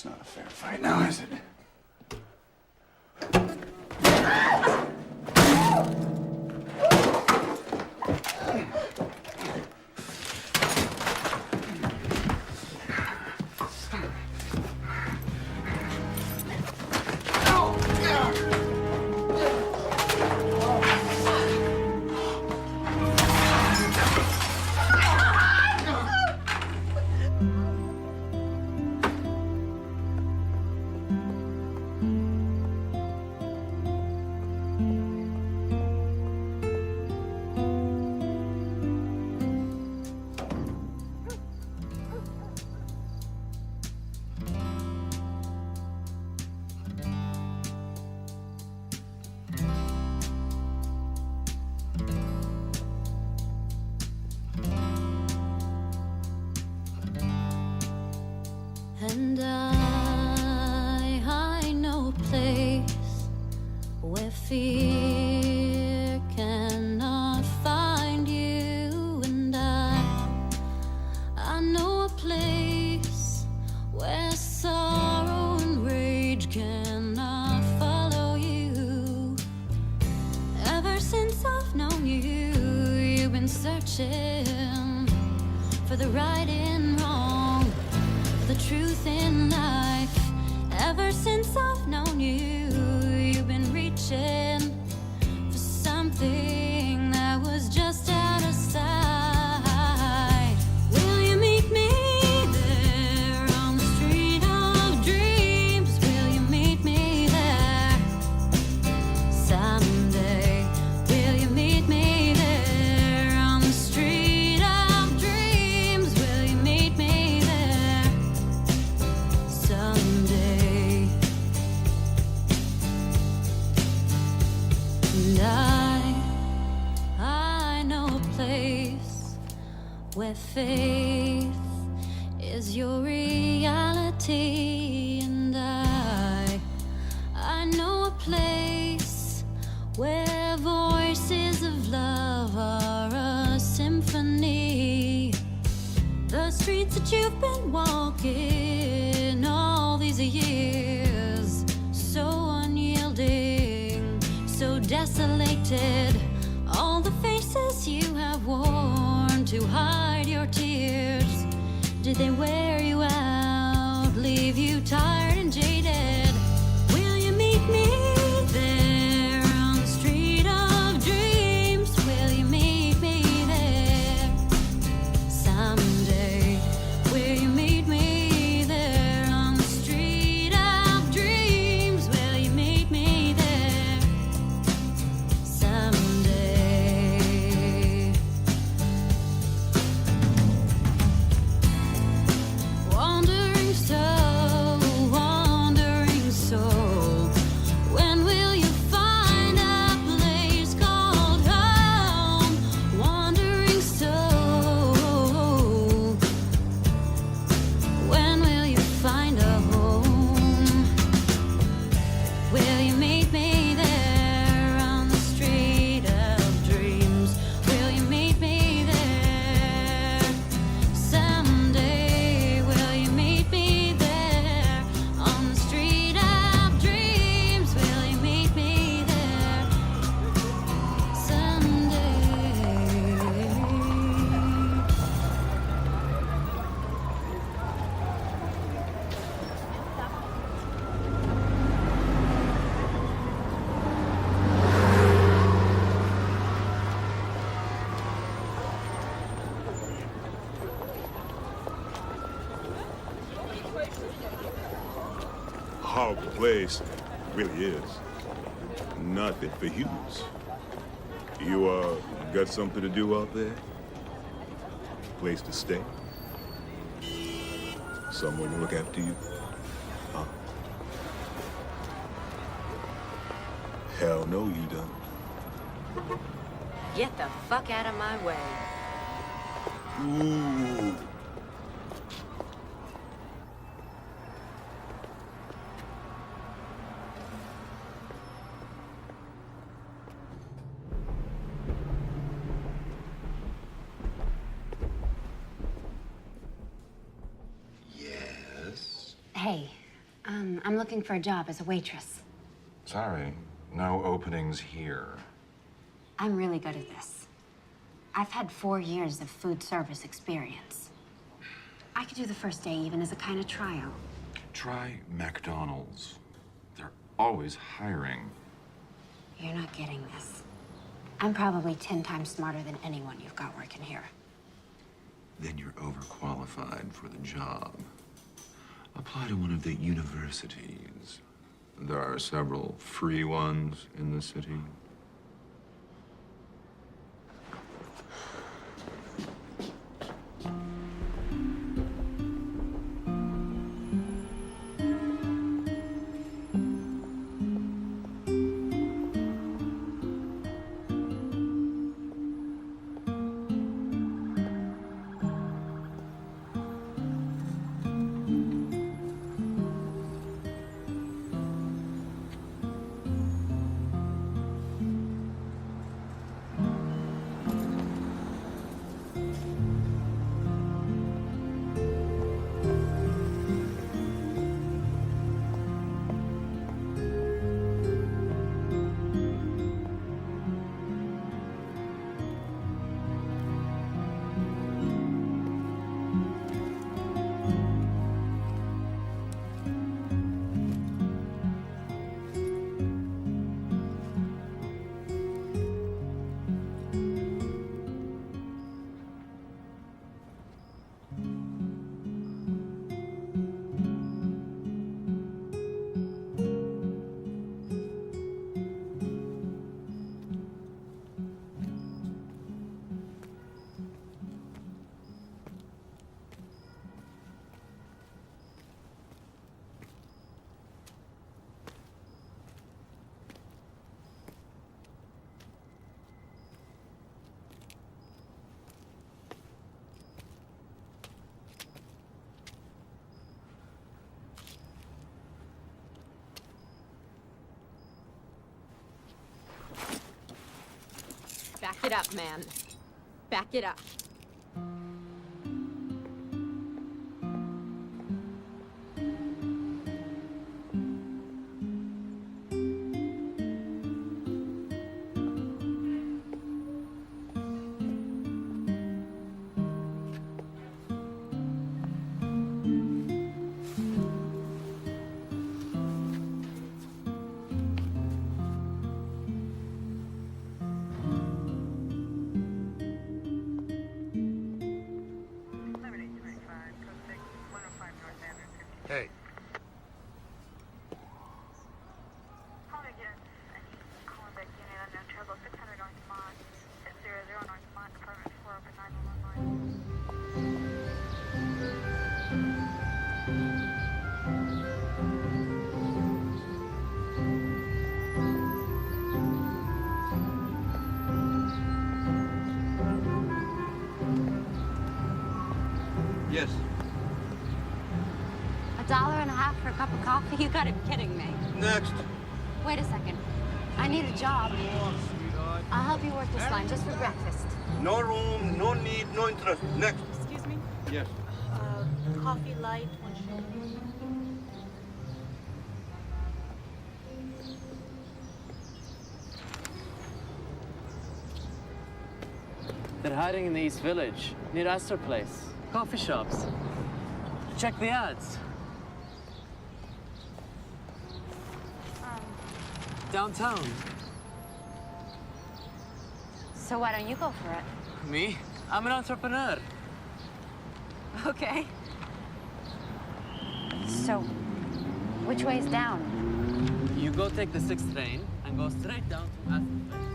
That's not a fair fight now, is it? And I know a place where fear cannot find you. And I know a place where sorrow and rage cannot follow you. Ever since I've known you, you've been searching for the right and wrong, the truth in life. Ever since I've known you, you've been reaching for something that was just out of sight. Will you meet me there on the street of dreams? Will you meet me there someday? Will you meet me there on the street of dreams? Will you meet me there someday? And I know a place where faith is your reality. And I know a place where voices of love are a symphony. The streets that you've been walking all these years, so unyielding, so desolated. All the faces you have worn to hide your tears, did they wear you out, leave you tired and jaded? Will you meet me there on the street of dreams? Will you meet me there someday? Will you meet me there on the street of dreams? Will you meet me there someday? Wandering soul, when will you find a place called home? Wandering soul, when will you find a home? Will you meet me there on the street of dreams? Will you meet me there someday? Will you meet me there on the street of dreams? Will you meet me there someday? Horrible place. It really is. Nothing for humans. You, got something to do out there? Place to stay? Someone to look after you? Huh? Hell no, you don't. Get the fuck out of my way. Ooh. Yes. Hey, I'm looking for a job as a waitress. Sorry, no openings here. I'm really good at this. I've had 4 years of food service experience. I could do the first day even as a kind of trial. Try McDonald's. They're always hiring. You're not getting this. I'm probably 10 times smarter than anyone you've got working here. Then you're overqualified for the job. Apply to one of the universities. There are several free ones in the city. Back it up, man. Back it up. Hey. Call me again. I need calling back unit unknown trouble 600 North Mont, 600 North Mont, apartment 4 open 911 line. Yes. $1.50 for a cup of coffee? You gotta be kidding me. Next. Wait a second. I need a job. I'll help you work this line just for breakfast. No room, no need, no interest. Next. Excuse me? Yes. Coffee light, 1 sugar. They're hiding in the East Village, near Astor Place. Coffee shops. Check the ads. Downtown. So why don't you go for it? Me? I'm an entrepreneur. Okay. So, which way's down? You go take the 6th train and go straight down to Astor Place.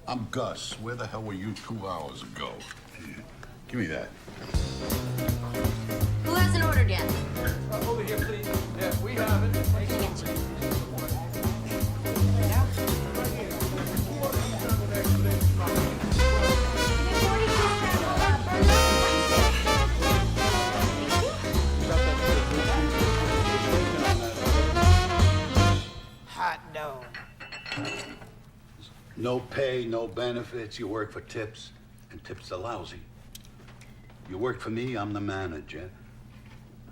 I'm Gus. Where the hell were you 2 hours ago? Here, give me that. Who hasn't ordered yet? Over here, please. Yeah, we have it. Hot dog. No pay, no benefits. You work for tips, and tips are lousy. You work for me, I'm the manager.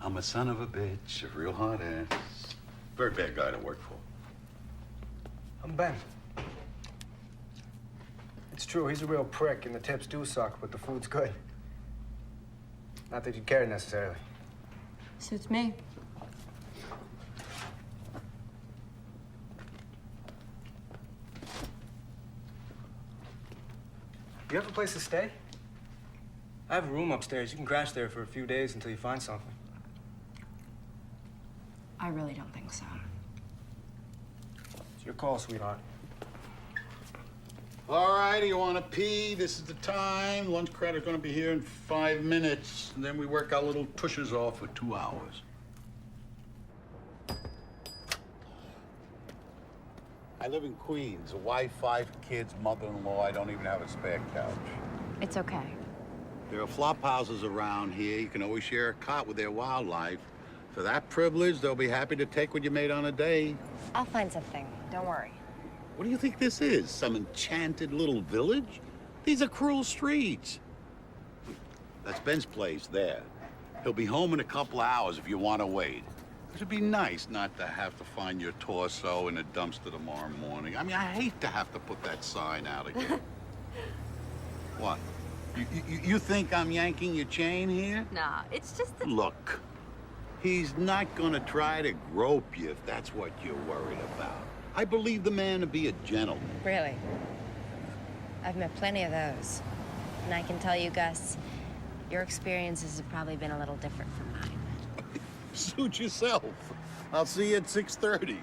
I'm a son of a bitch, a real hard ass. Very bad guy to work for. I'm Ben. It's true, he's a real prick, and the tips do suck, but the food's good. Not that you care necessarily. Suits me. You have a place to stay? I have a room upstairs. You can crash there for a few days until you find something. I really don't think so. It's your call, sweetheart. All right, you want to pee? This is the time. Lunch credit's gonna be here in 5 minutes, and then we work our little tushes off for 2 hours. I live in Queens. A wife, 5 kids, mother-in-law. I don't even have a spare couch. It's okay. There are flop houses around here. You can always share a cot with their wildlife. For that privilege, they'll be happy to take what you made on a day. I'll find something. Don't worry. What do you think this is? Some enchanted little village? These are cruel streets. That's Ben's place there. He'll be home in a couple of hours if you want to wait. It'd be nice not to have to find your torso in a dumpster tomorrow morning. I mean, I hate to have to put that sign out again. What? You think I'm yanking your chain here? Nah, it's just that... Look, he's not gonna try to grope you if that's what you're worried about. I believe the man to be a gentleman. Really? I've met plenty of those. And I can tell you, Gus, your experiences have probably been a little different from mine. Suit yourself. I'll see you at 6:30.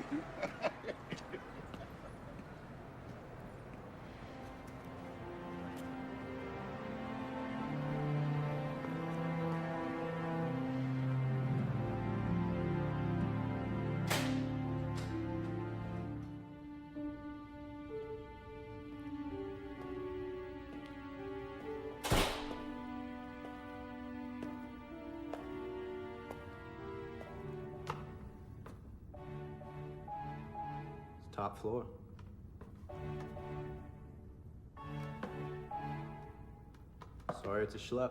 Top floor. Sorry, it's a schlep.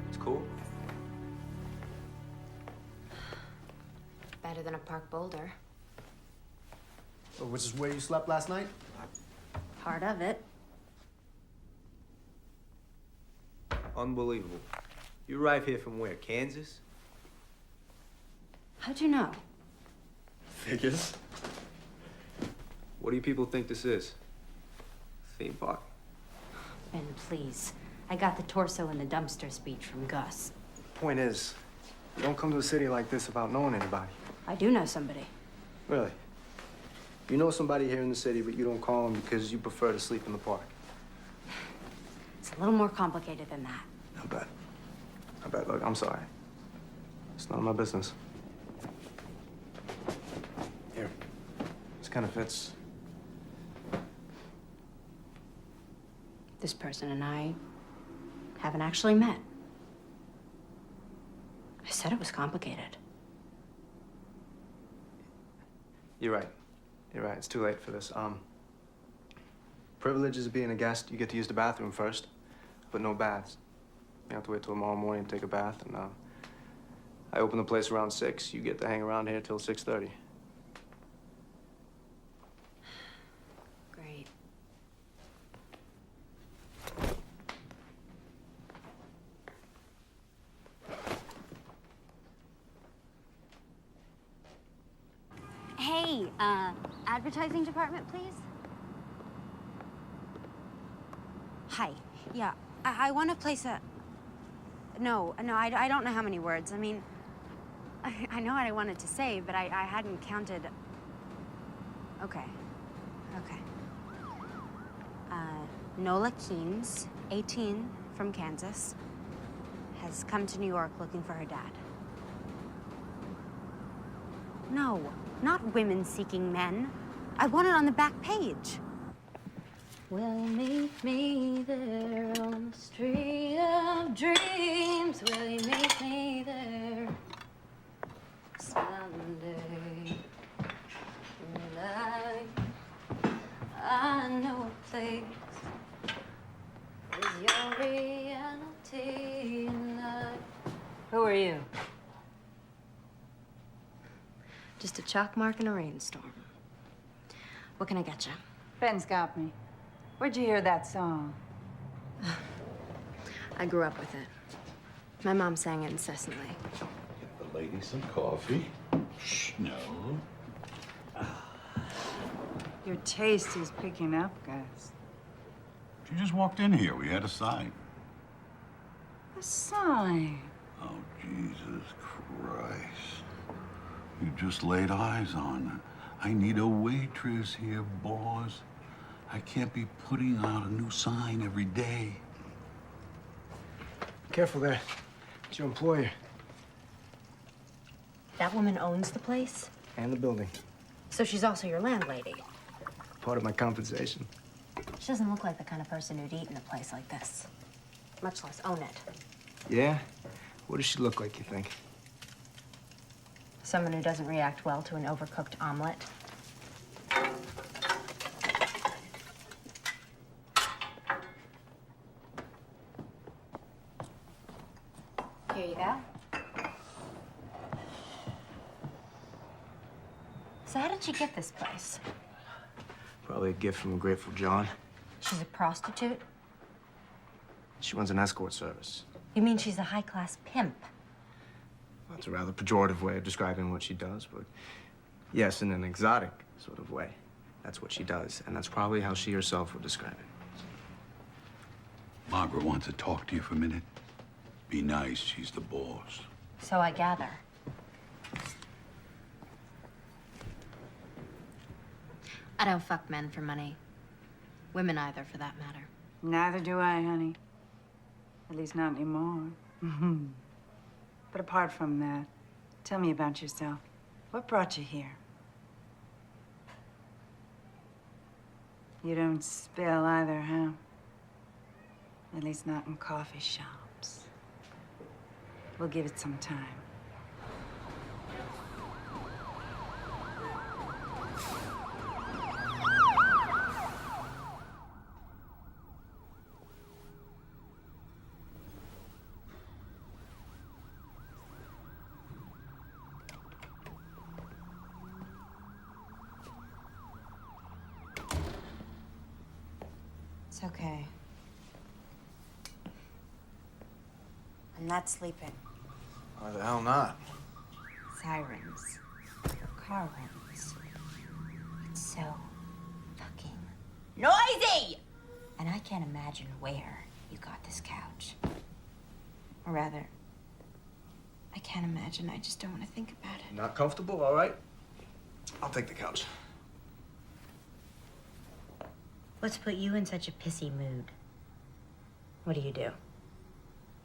It's cool. Better than a park boulder. Which is where you slept last night? Part of it. Unbelievable. You arrived here from where? Kansas? How'd you know? Figures. What do you people think this is? Theme park? Ben, please. I got the torso in the dumpster speech from Gus. Point is, you don't come to a city like this without knowing anybody. I do know somebody. Really? You know somebody here in the city, but you don't call them because you prefer to sleep in the park. It's a little more complicated than that. I bet. I bet. Look, I'm sorry. It's none of my business. Here. This kind of fits. This person and I haven't actually met. I said it was complicated. You're right. You're right. It's too late for this. Privileges of being a guest, you get to use the bathroom first, but no baths. You have to wait till tomorrow morning to take a bath, and I open the place around 6. You get to hang around here till 6:30. Great. Hey, advertising department, please? Hi. Yeah, I want to place a... No, I don't know how many words. I mean, I know what I wanted to say, but I hadn't counted. Okay. Nola Keynes, 18, from Kansas, has come to New York looking for her dad. No, not women seeking men. I want it on the back page. Will you meet me there on the street of dreams? Will you meet me there someday? And I know a place is your reality and Who are you? Just a chalk mark in a rainstorm. What can I get you? Ben's got me. Where'd you hear that song? I grew up with it. My mom sang it incessantly. Get the lady some coffee. Shh, no. Your taste is picking up, Gus. She just walked in here. We had a sign. A sign? Oh, Jesus Christ. You just laid eyes on her. I need a waitress here, boss. I can't be putting out a new sign every day. Careful there. It's your employer. That woman owns the place? And the building. So she's also your landlady? Part of my compensation. She doesn't look like the kind of person who'd eat in a place like this, much less own it. Yeah? What does she look like, you think? Someone who doesn't react well to an overcooked omelet. Here you go. So how did she get this place? Probably a gift from a Grateful John. She's a prostitute? She runs an escort service. You mean she's a high-class pimp? Well, it's a rather pejorative way of describing what she does, but yes, in an exotic sort of way. That's what she does, and that's probably how she herself would describe it. Margaret wants to talk to you for a minute. Be nice, she's the boss. So I gather. I don't fuck men for money. Women either, for that matter. Neither do I, honey. At least not anymore. But apart from that, tell me about yourself. What brought you here? You don't spill either, huh? At least not in coffee shops. We'll give it some time. It's okay. I'm not sleeping. Why the hell not? Sirens. Car runs. It's so fucking noisy! And I can't imagine where you got this couch. Or rather, I can't imagine. I just don't want to think about it. Not comfortable? All right. I'll take the couch. What's put you in such a pissy mood? What do?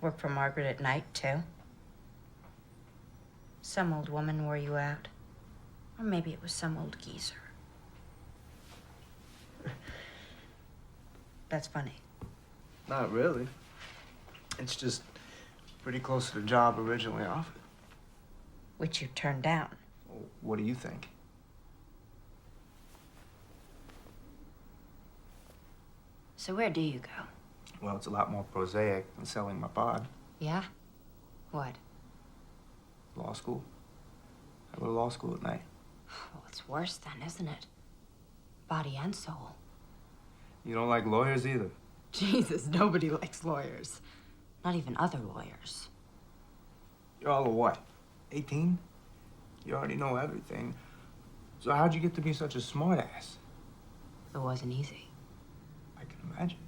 Work for Margaret at night, too? Some old woman wore you out. Or maybe it was some old geezer. That's funny. Not really. It's just pretty close to the job originally offered. Which you turned down. Well, what do you think? So where do you go? Well, it's a lot more prosaic than selling my pod. Yeah? What? Law school. I go to law school at night. Well, it's worse then, isn't it? Body and soul. You don't like lawyers either. Jesus, nobody likes lawyers. Not even other lawyers. You're all a what? 18? You already know everything. So how'd you get to be such a smartass? It wasn't easy. I can imagine.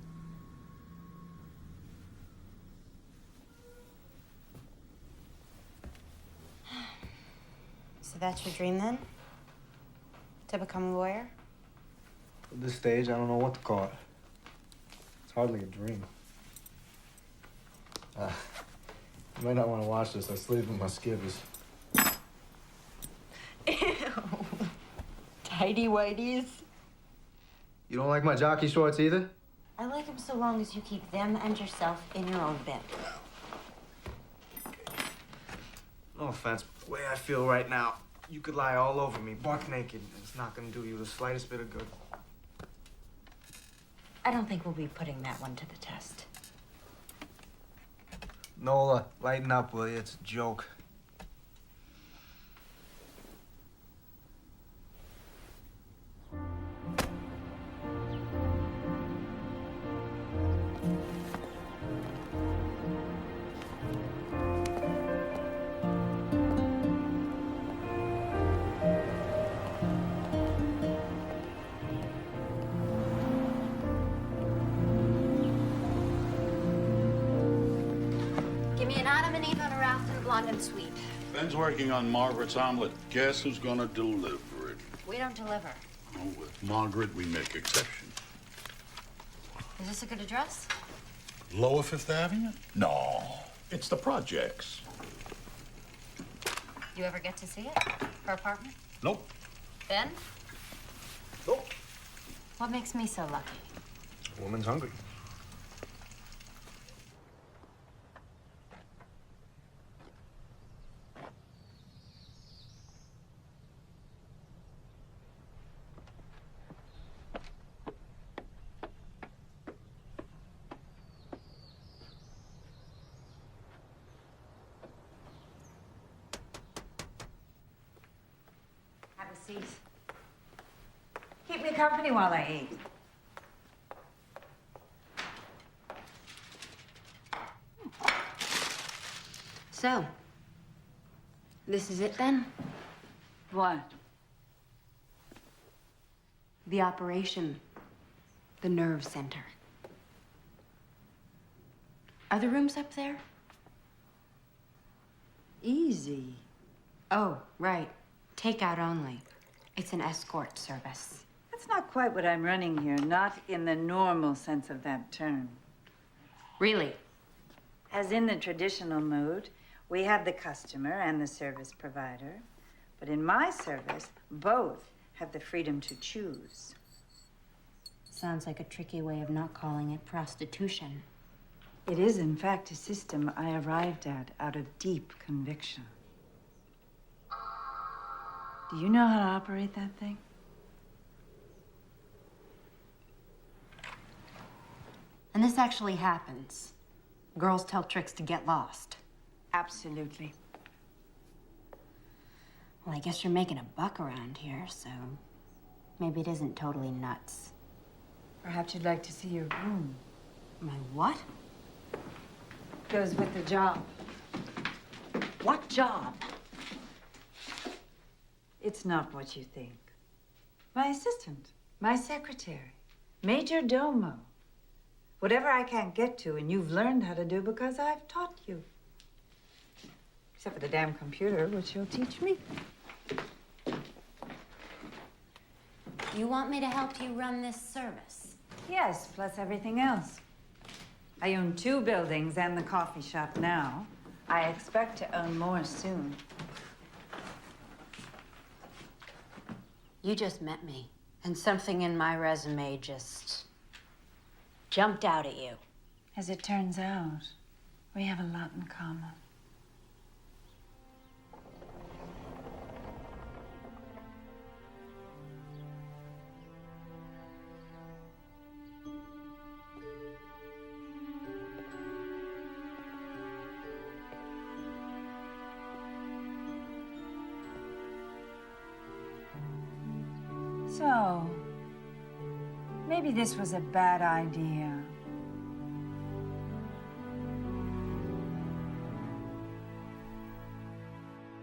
So that's your dream then? To become a lawyer? At this stage, I don't know what to call it. It's hardly a dream. You might not want to watch this. I sleep with my skivvies. Ew. Tidy whities. You don't like my jockey shorts either? I like them so long as you keep them and yourself in your own bed. No offense, but the way I feel right now, you could lie all over me, buck naked, and it's not gonna do you the slightest bit of good. I don't think we'll be putting that one to the test. Nola, lighten up, will you? It's a joke. Give me an Adam and Eve on a raft and a blonde and sweet. Ben's working on Margaret's omelet. Guess who's gonna deliver it? We don't deliver. Oh, with Margaret, we make exceptions. Is this a good address? Lower Fifth Avenue? No, it's the projects. You ever get to see it? Her apartment? Nope. Ben? Nope. What makes me so lucky? A woman's hungry. Have a seat. Keep me company while I eat. So, this is it then? What? The operation. The nerve center. Are the rooms up there? Easy. Oh, right. Takeout only. It's an escort service. That's not quite what I'm running here, not in the normal sense of that term. Really? As in the traditional mood, we have the customer and the service provider. But in my service, both have the freedom to choose. Sounds like a tricky way of not calling it prostitution. It is, in fact, a system I arrived at out of deep conviction. Do you know how to operate that thing? And this actually happens. Girls tell tricks to get lost. Absolutely. Well, I guess you're making a buck around here, so maybe it isn't totally nuts. Perhaps you'd like to see your room. My what? Goes with the job. What job? It's not what you think. My assistant, my secretary, major domo. Whatever I can't get to and you've learned how to do because I've taught you. Except for the damn computer, which you'll teach me. You want me to help you run this service? Yes, plus everything else. I own 2 buildings and the coffee shop now. I expect to own more soon. You just met me, and something in my resume just jumped out at you. As it turns out, we have a lot in common. So, maybe this was a bad idea.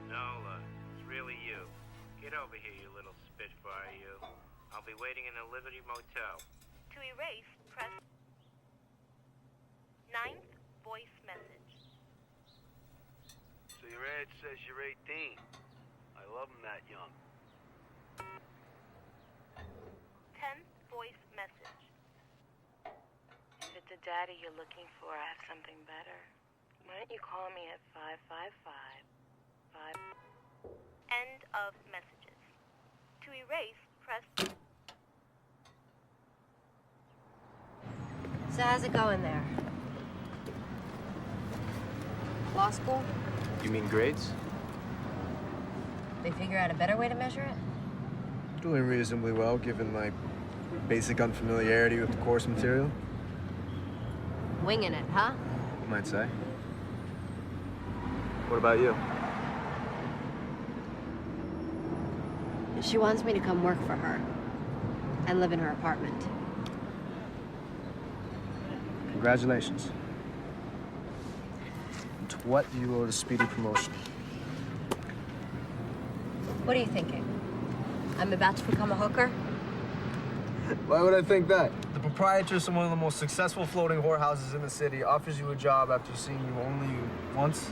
Nola, it's really you. Get over here, you little spit waiting in a Liberty Motel. To erase, press 9th voice message. So your ad says you're 18. I love them that young. 10th voice message. If it's a daddy you're looking for, I have something better. Why don't you call me at 555-5... End of messages. To erase, press... So how's it going there? Law school? You mean grades? They figure out a better way to measure it? Doing reasonably well, given my basic unfamiliarity with the course material. Winging it, huh? You might say. What about you? She wants me to come work for her and live in her apartment. Congratulations. And to what do you owe the speedy promotion? What are you thinking? I'm about to become a hooker? Why would I think that? The proprietress of one of the most successful floating whorehouses in the city offers you a job after seeing you only once?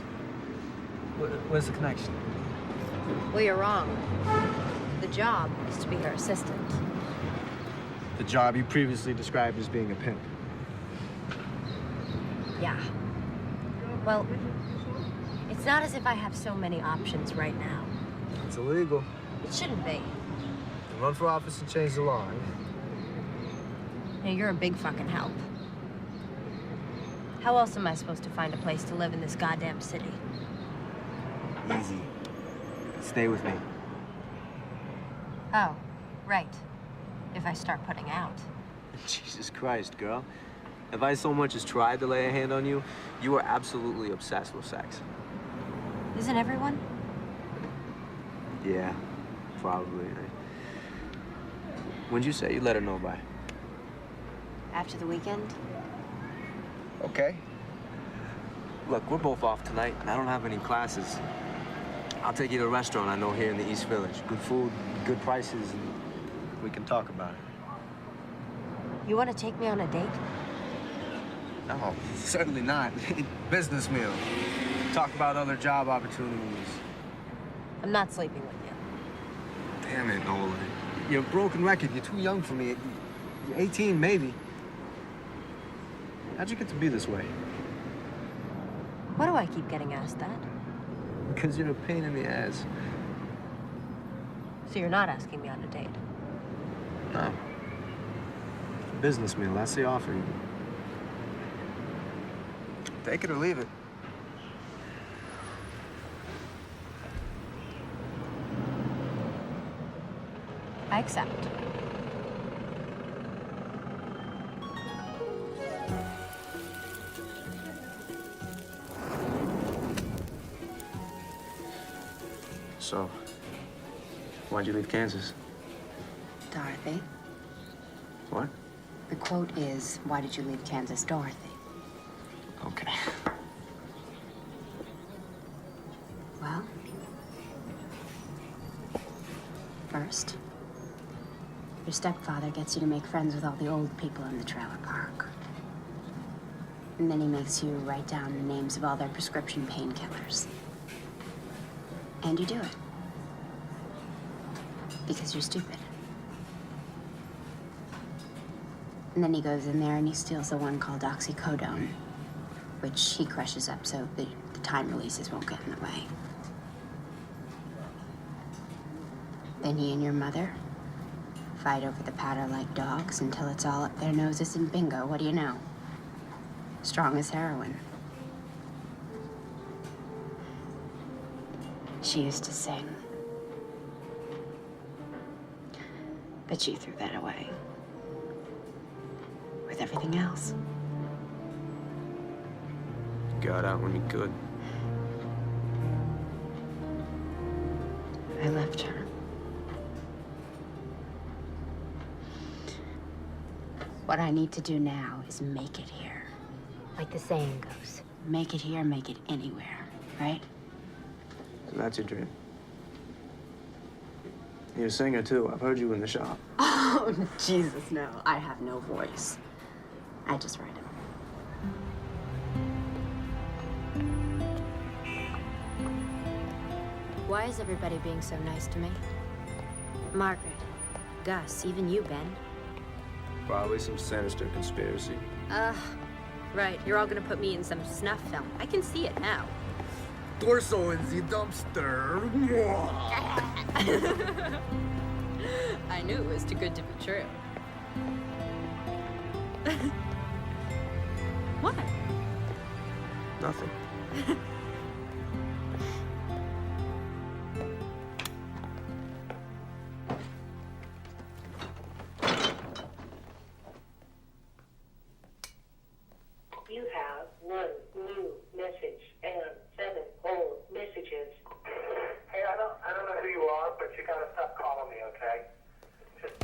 Where's the connection? Well, you're wrong. The job is to be her assistant. The job you previously described as being a pimp. Yeah. Well, it's not as if I have so many options right now. It's illegal. It shouldn't be. You run for office and change the law, right? Hey, you're a big fucking help. How else am I supposed to find a place to live in this goddamn city? Easy. Stay with me. Oh, right. If I start putting out. Jesus Christ, girl. If I so much as tried to lay a hand on you, you are absolutely obsessed with sex. Isn't everyone? Yeah, probably. When'd you say you'd let her know by? After the weekend? Okay. Look, we're both off tonight, and I don't have any classes. I'll take you to a restaurant I know here in the East Village. Good food, good prices, and we can talk about it. You want to take me on a date? No, certainly not. Business meal. Talk about other job opportunities. I'm not sleeping with you. Damn it, Nola. You're a broken record. You're too young for me. You're 18, maybe. How'd you get to be this way? Why do I keep getting asked that? Because you're a pain in the ass. So you're not asking me on a date? No. Business meal, that's the offer. Take it or leave it. I accept. So, why'd you leave Kansas? Dorothy. What? The quote is, why did you leave Kansas, Dorothy? Okay. Well, first, your stepfather gets you to make friends with all the old people in the trailer park. And then he makes you write down the names of all their prescription painkillers. And you do it. Because you're stupid. And then he goes in there and he steals the one called oxycodone, which he crushes up so the time releases won't get in the way. Then he and your mother fight over the powder like dogs until it's all up their noses, and bingo, what do you know? Strong as heroin. She used to sing. But she threw that away. With everything else. Got out when you could. I left her. What I need to do now is make it here. Like the saying goes, make it here, make it anywhere, right? So that's your dream. You're a singer, too. I've heard you in the shop. Oh, Jesus, no. I have no voice. I just write it. Why is everybody being so nice to me? Margaret, Gus, even you, Ben. Probably some sinister conspiracy. Right. You're all gonna put me in some snuff film. I can see it now. Torso in the dumpster. I knew it was too good to be true. What? Nothing. You have 1 new message and 7 old messages. Hey, I don't know who you are, but you gotta stop calling me, okay? Just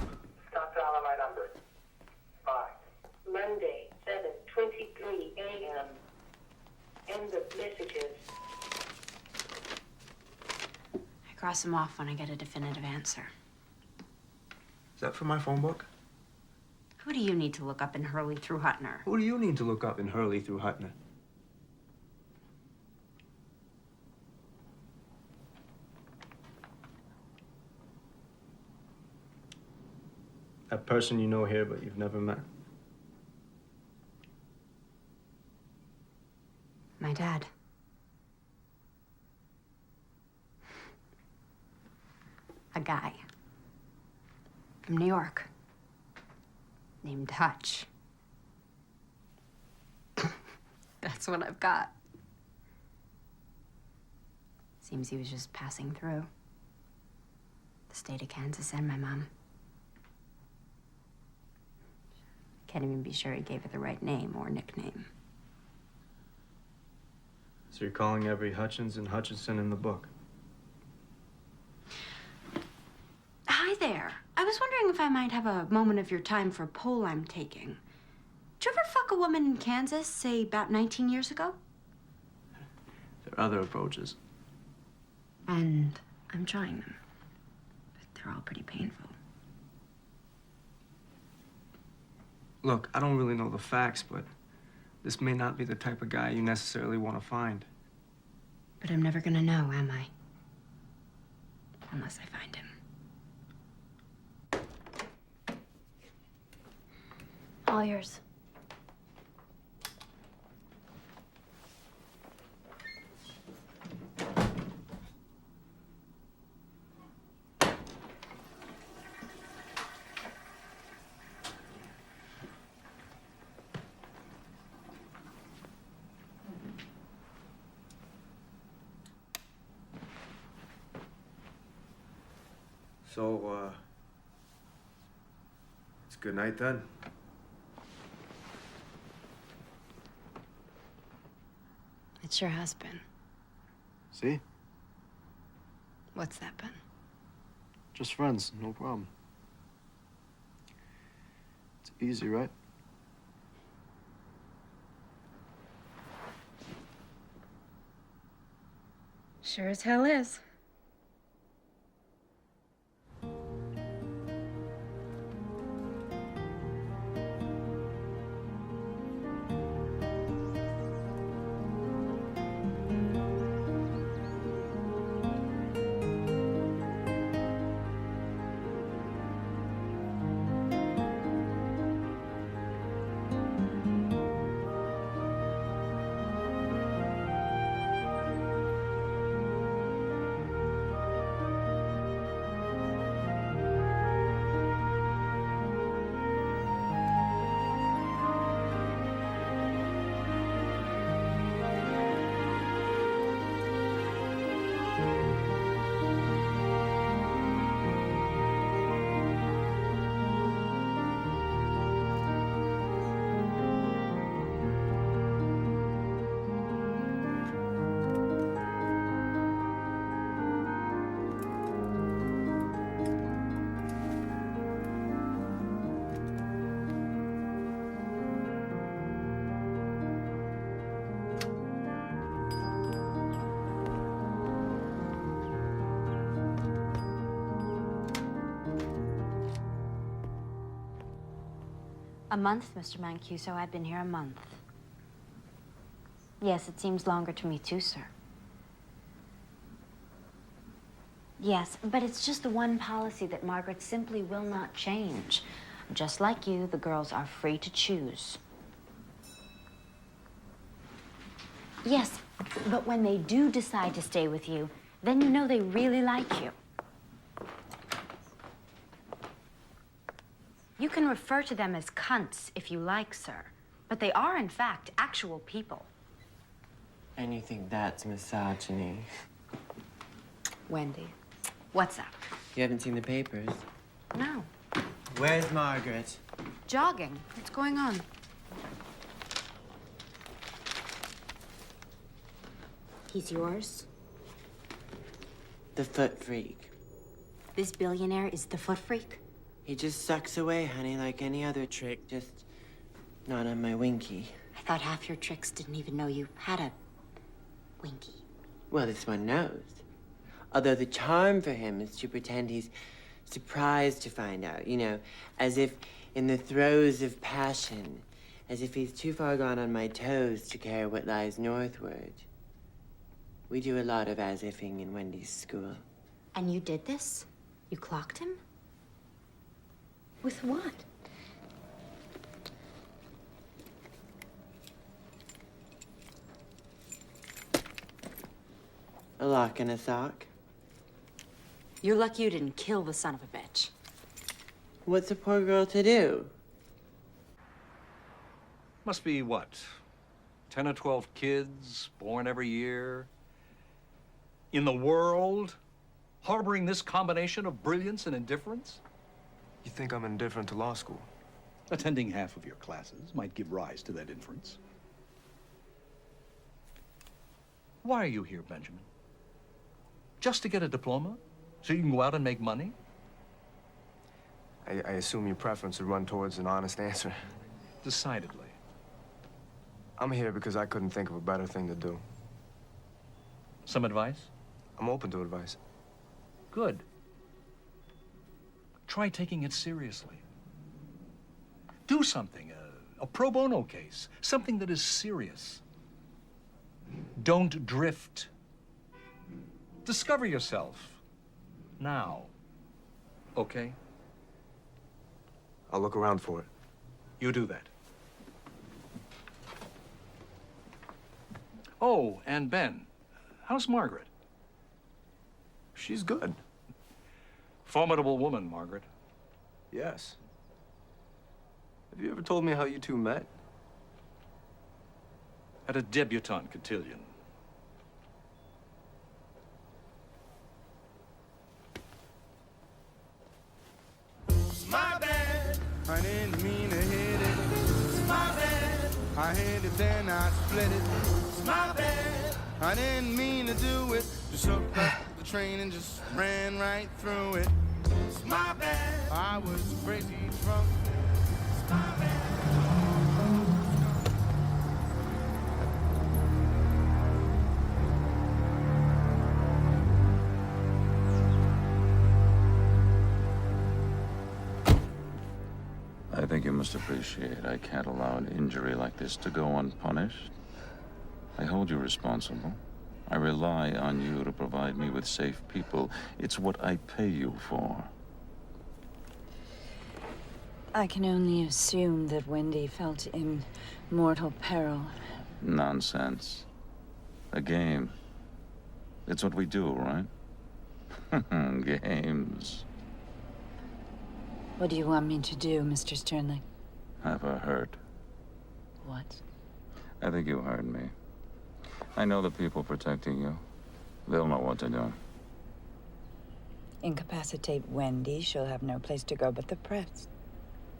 stop dialing my number. Bye. Monday, 7:23 a.m. End of messages. I cross them off when I get a definitive answer. Is that from my phone book? Who do you need to look up in Hurley through Hutner? Who do you need to look up in Hurley through Hutner? That person you know here, but you've never met. My dad. A guy. From New York. Named Hutch. That's what I've got. Seems he was just passing through. The state of Kansas and my mom. Can't even be sure he gave her the right name or nickname. So you're calling every Hutchins and Hutchinson in the book? Hi there. I was wondering if I might have a moment of your time for a poll I'm taking. Did you ever fuck a woman in Kansas, say about 19 years ago? There are other approaches. And I'm trying them. But they're all pretty painful. Look, I don't really know the facts, but this may not be the type of guy you necessarily want to find. But I'm never gonna know, am I? Unless I find him. All yours. So, it's good night then. It sure has been. See? What's that been? Just friends, no problem. It's easy, right? Sure as hell is. A month, Mr. Mancuso. I've been here a month. Yes, it seems longer to me too, sir. Yes, but it's just the one policy that Margaret simply will not change. Just like you, the girls are free to choose. Yes, but when they do decide to stay with you, then you know they really like you. You can refer to them as cunts if you like, sir. But they are, in fact, actual people. And you think that's misogyny? Wendy, what's up? You haven't seen the papers? No. Where's Margaret? Jogging. What's going on? He's yours? The foot freak. This billionaire is the foot freak? He just sucks away, honey, like any other trick, just not on my winky. I thought half your tricks didn't even know you had a winky. Well, this one knows. Although the charm for him is to pretend he's surprised to find out, you know, as if in the throes of passion, as if he's too far gone on my toes to care what lies northward. We do a lot of as-ifing in Wendy's school. And you did this? You clocked him? With what? A lock and a sock. You're lucky you didn't kill the son of a bitch. What's a poor girl to do? Must be, what, 10 or 12 kids born every year? In the world, harboring this combination of brilliance and indifference? You think I'm indifferent to law school? Attending half of your classes might give rise to that inference. Why are you here, Benjamin? Just to get a diploma? So you can go out and make money? I assume your preference would run towards an honest answer. Decidedly. I'm here because I couldn't think of a better thing to do. Some advice? I'm open to advice. Good. Try taking it seriously. Do something, a pro bono case, something that is serious. Don't drift. Discover yourself. Now. Okay? I'll look around for it. You do that. Oh, and Ben, how's Margaret? She's good. Formidable woman, Margaret. Yes. Have you ever told me how you two met? At a debutante cotillion. It's my bad. I didn't mean to hit it. It's my bad. I hit it, then I split it. It's my bad. I didn't mean to do it. Just hooked up the train and just ran right through it. It's my bad. I was crazy drunk. It's my bad. I think you must appreciate I can't allow an injury like this to go unpunished. I hold you responsible. I rely on you to provide me with safe people. It's what I pay you for. I can only assume that Wendy felt in mortal peril. Nonsense. A game. It's what we do, right? Games. What do you want me to do, Mr. Sternling? Have her hurt. What? I think you heard me. I know the people protecting you. They'll know what to do. Incapacitate Wendy, she'll have no place to go but the press.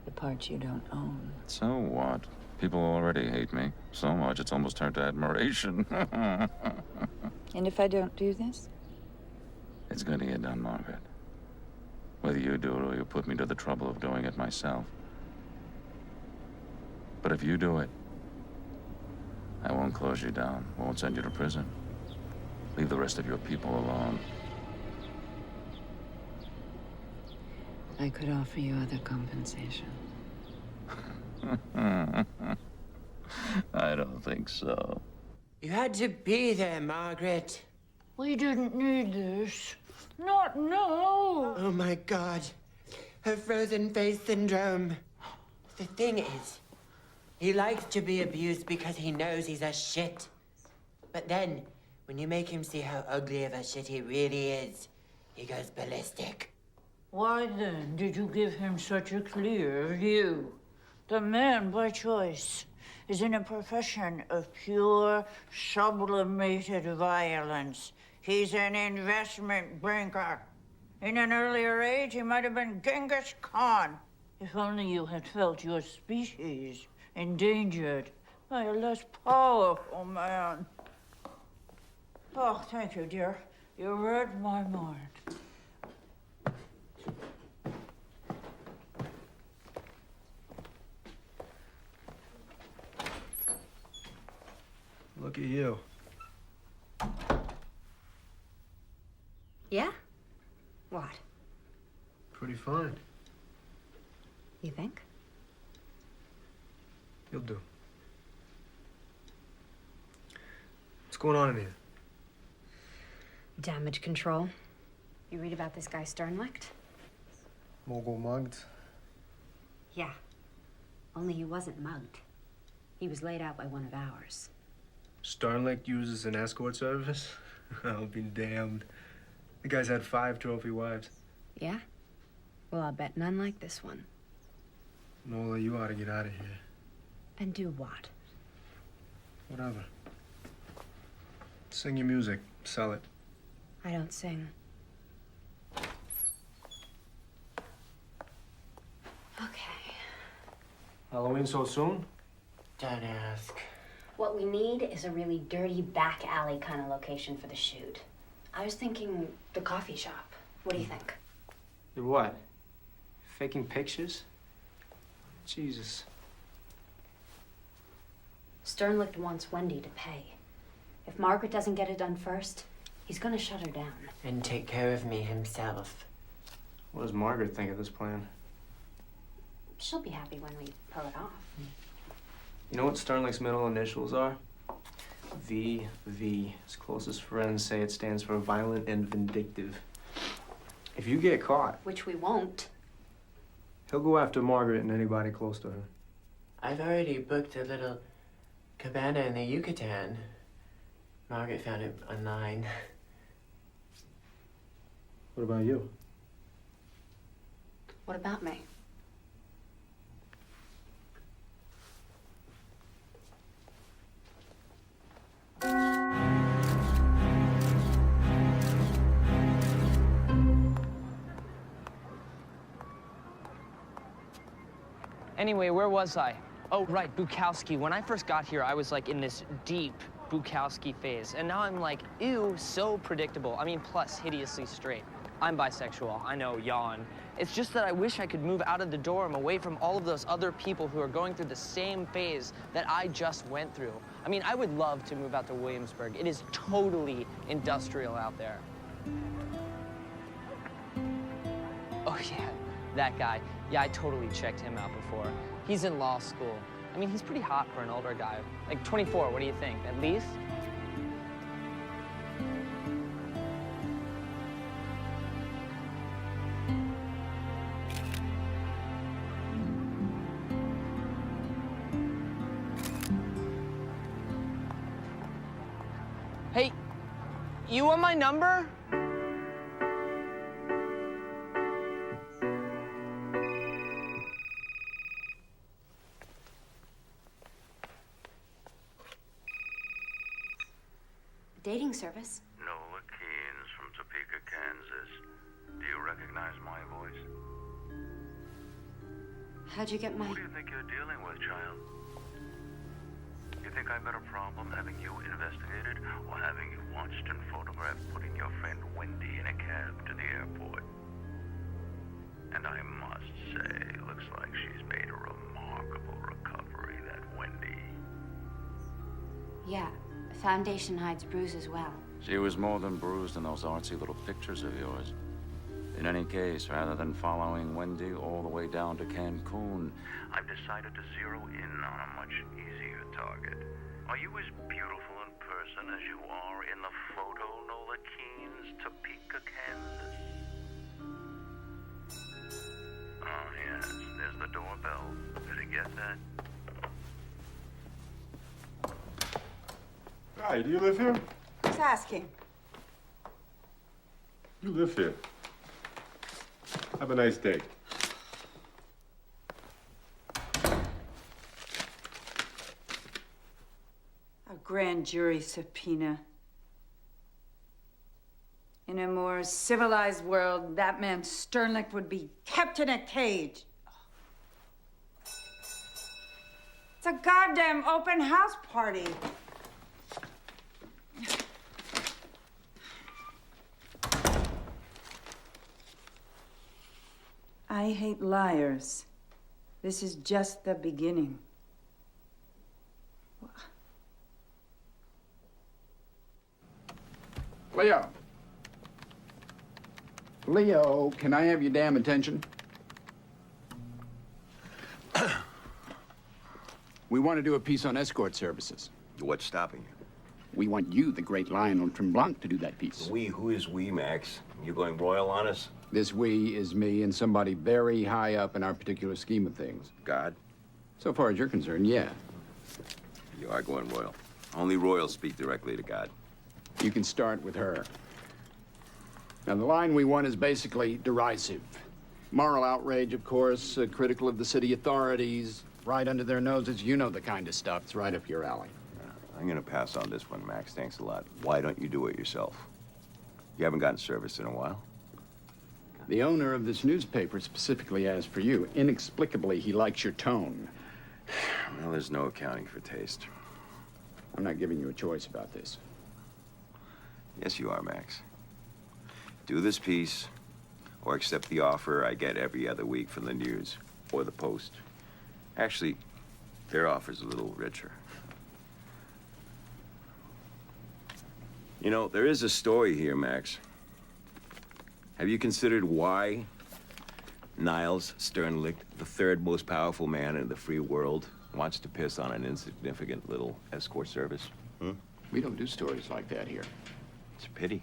The part you don't own. So what? People already hate me. So much it's almost turned to admiration. And if I don't do this? It's gonna get done, Margaret. Whether you do it or you put me to the trouble of doing it myself. But if you do it, I won't close you down, won't send you to prison. Leave the rest of your people alone. I could offer you other compensation. don't think so. You had to be there, Margaret. We didn't need this. Not now. Oh, my God. Her frozen face syndrome. The thing is, he likes to be abused because he knows he's a shit. But then, when you make him see how ugly of a shit he really is, he goes ballistic. Why then did you give him such a clear view? The man, by choice, is in a profession of pure, sublimated violence. He's an investment banker. In an earlier age, he might have been Genghis Khan. If only you had felt your species endangered by a less powerful man. Oh, thank you, dear. You read my mind. Look at you. Yeah? What? Pretty fine. You think? You'll do. What's going on in here? Damage control. You read about this guy Sternlicht? Mogul mugged? Yeah. Only he wasn't mugged. He was laid out by one of ours. Sternlicht uses an escort service? I'll be damned. The guy's had 5 trophy wives. Yeah? Well, I'll bet none like this one. Nola, you ought to get out of here. And do what? Whatever. Sing your music. Sell it. I don't sing. Okay. Halloween so soon? Don't ask. What we need is a really dirty back alley kind of location for the shoot. I was thinking the coffee shop. What do you think? You're what? Faking pictures? Jesus. Sternlicht wants Wendy to pay. If Margaret doesn't get it done first, he's gonna shut her down. And take care of me himself. What does Margaret think of this plan? She'll be happy when we pull it off. You know what Sternlicht's middle initials are? VV. His closest friends say it stands for violent and vindictive. If you get caught, Which we won't. he'll go after Margaret and anybody close to her. I've already booked a little cabana in the Yucatan. Margaret found it online. What about you? What about me? Anyway, where was I? Oh, right, Bukowski. When I first got here, I was like in this deep Bukowski phase. And now I'm like, ew, so predictable. I mean, plus hideously straight. I'm bisexual, I know, yawn. It's just that I wish I could move out of the dorm away from all of those other people who are going through the same phase that I just went through. I mean, I would love to move out to Williamsburg. It is totally industrial out there. Oh, yeah, that guy. Yeah, I totally checked him out before. He's in law school. I mean, he's pretty hot for an older guy. Like 24, what do you think? At least? Hey, you want my number? Dating service. Nola Keynes from Topeka, Kansas. Do you recognize my voice? How'd you get my... Who do you think you're dealing with, child? You think I've got a problem having you investigated or having you watched and photographed putting your friend Wendy in a cab to the airport? And I must say, looks like she's made a remarkable recovery, that Wendy. Yeah, foundation hides bruise as well. She was more than bruised in those artsy little pictures of yours. In any case, rather than following Wendy all the way down to Cancun, I've decided to zero in on a much easier target. Are you as beautiful in person as you are in the photo, Nola Keene's Topeka, Kansas? Oh, yes, there's the doorbell. Did you get that? Hi, do you live here? Who's asking? You live here. Have a nice day. A grand jury subpoena. In a more civilized world, that man Sternlicht would be kept in a cage. It's a goddamn open house party. I hate liars. This is just the beginning. Leo. Leo, can I have your damn attention? We want to do a piece on escort services. What's stopping you? We want you, the great Lionel Tremblant, to do that piece. We? Who is we, Max? You going royal on us? This we is me and somebody very high up in our particular scheme of things. God? So far as you're concerned, yeah. You are going royal. Only royals speak directly to God. You can start with her. Now, the line we want is basically derisive. Moral outrage, of course, critical of the city authorities, right under their noses. You know the kind of stuff. It's right up your alley. I'm gonna pass on this one, Max. Thanks a lot. Why don't you do it yourself? You haven't gotten service in a while. The owner of this newspaper specifically asked for you. Inexplicably, he likes your tone. Well, there's no accounting for taste. I'm not giving you a choice about this. Yes, you are, Max. Do this piece, or accept the offer I get every other week from the News or the Post. Actually, their offer's a little richer. You know, there is a story here, Max. Have you considered why Niles Sternlicht, the third most powerful man in the free world, wants to piss on an insignificant little escort service? We don't do stories like that here. It's a pity.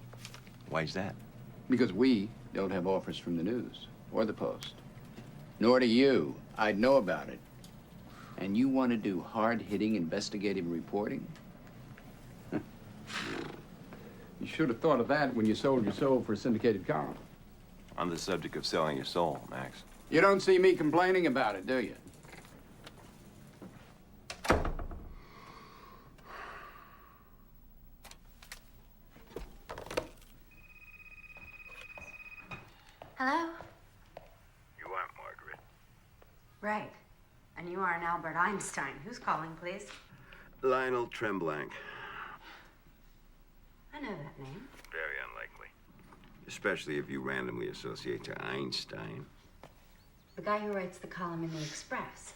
Why's that? Because we don't have offers from the News or the Post. Nor do you. I'd know about it. And you want to do hard-hitting investigative reporting? You should have thought of that when you sold your soul for a syndicated column. On the subject of selling your soul, Max. You don't see me complaining about it, do you? Hello? You aren't Margaret. Right. And you aren't Albert Einstein. Who's calling, please? Lionel Tremblant. I know that name. Very unlikely. Especially if you randomly associate to Einstein. The guy who writes the column in the Express.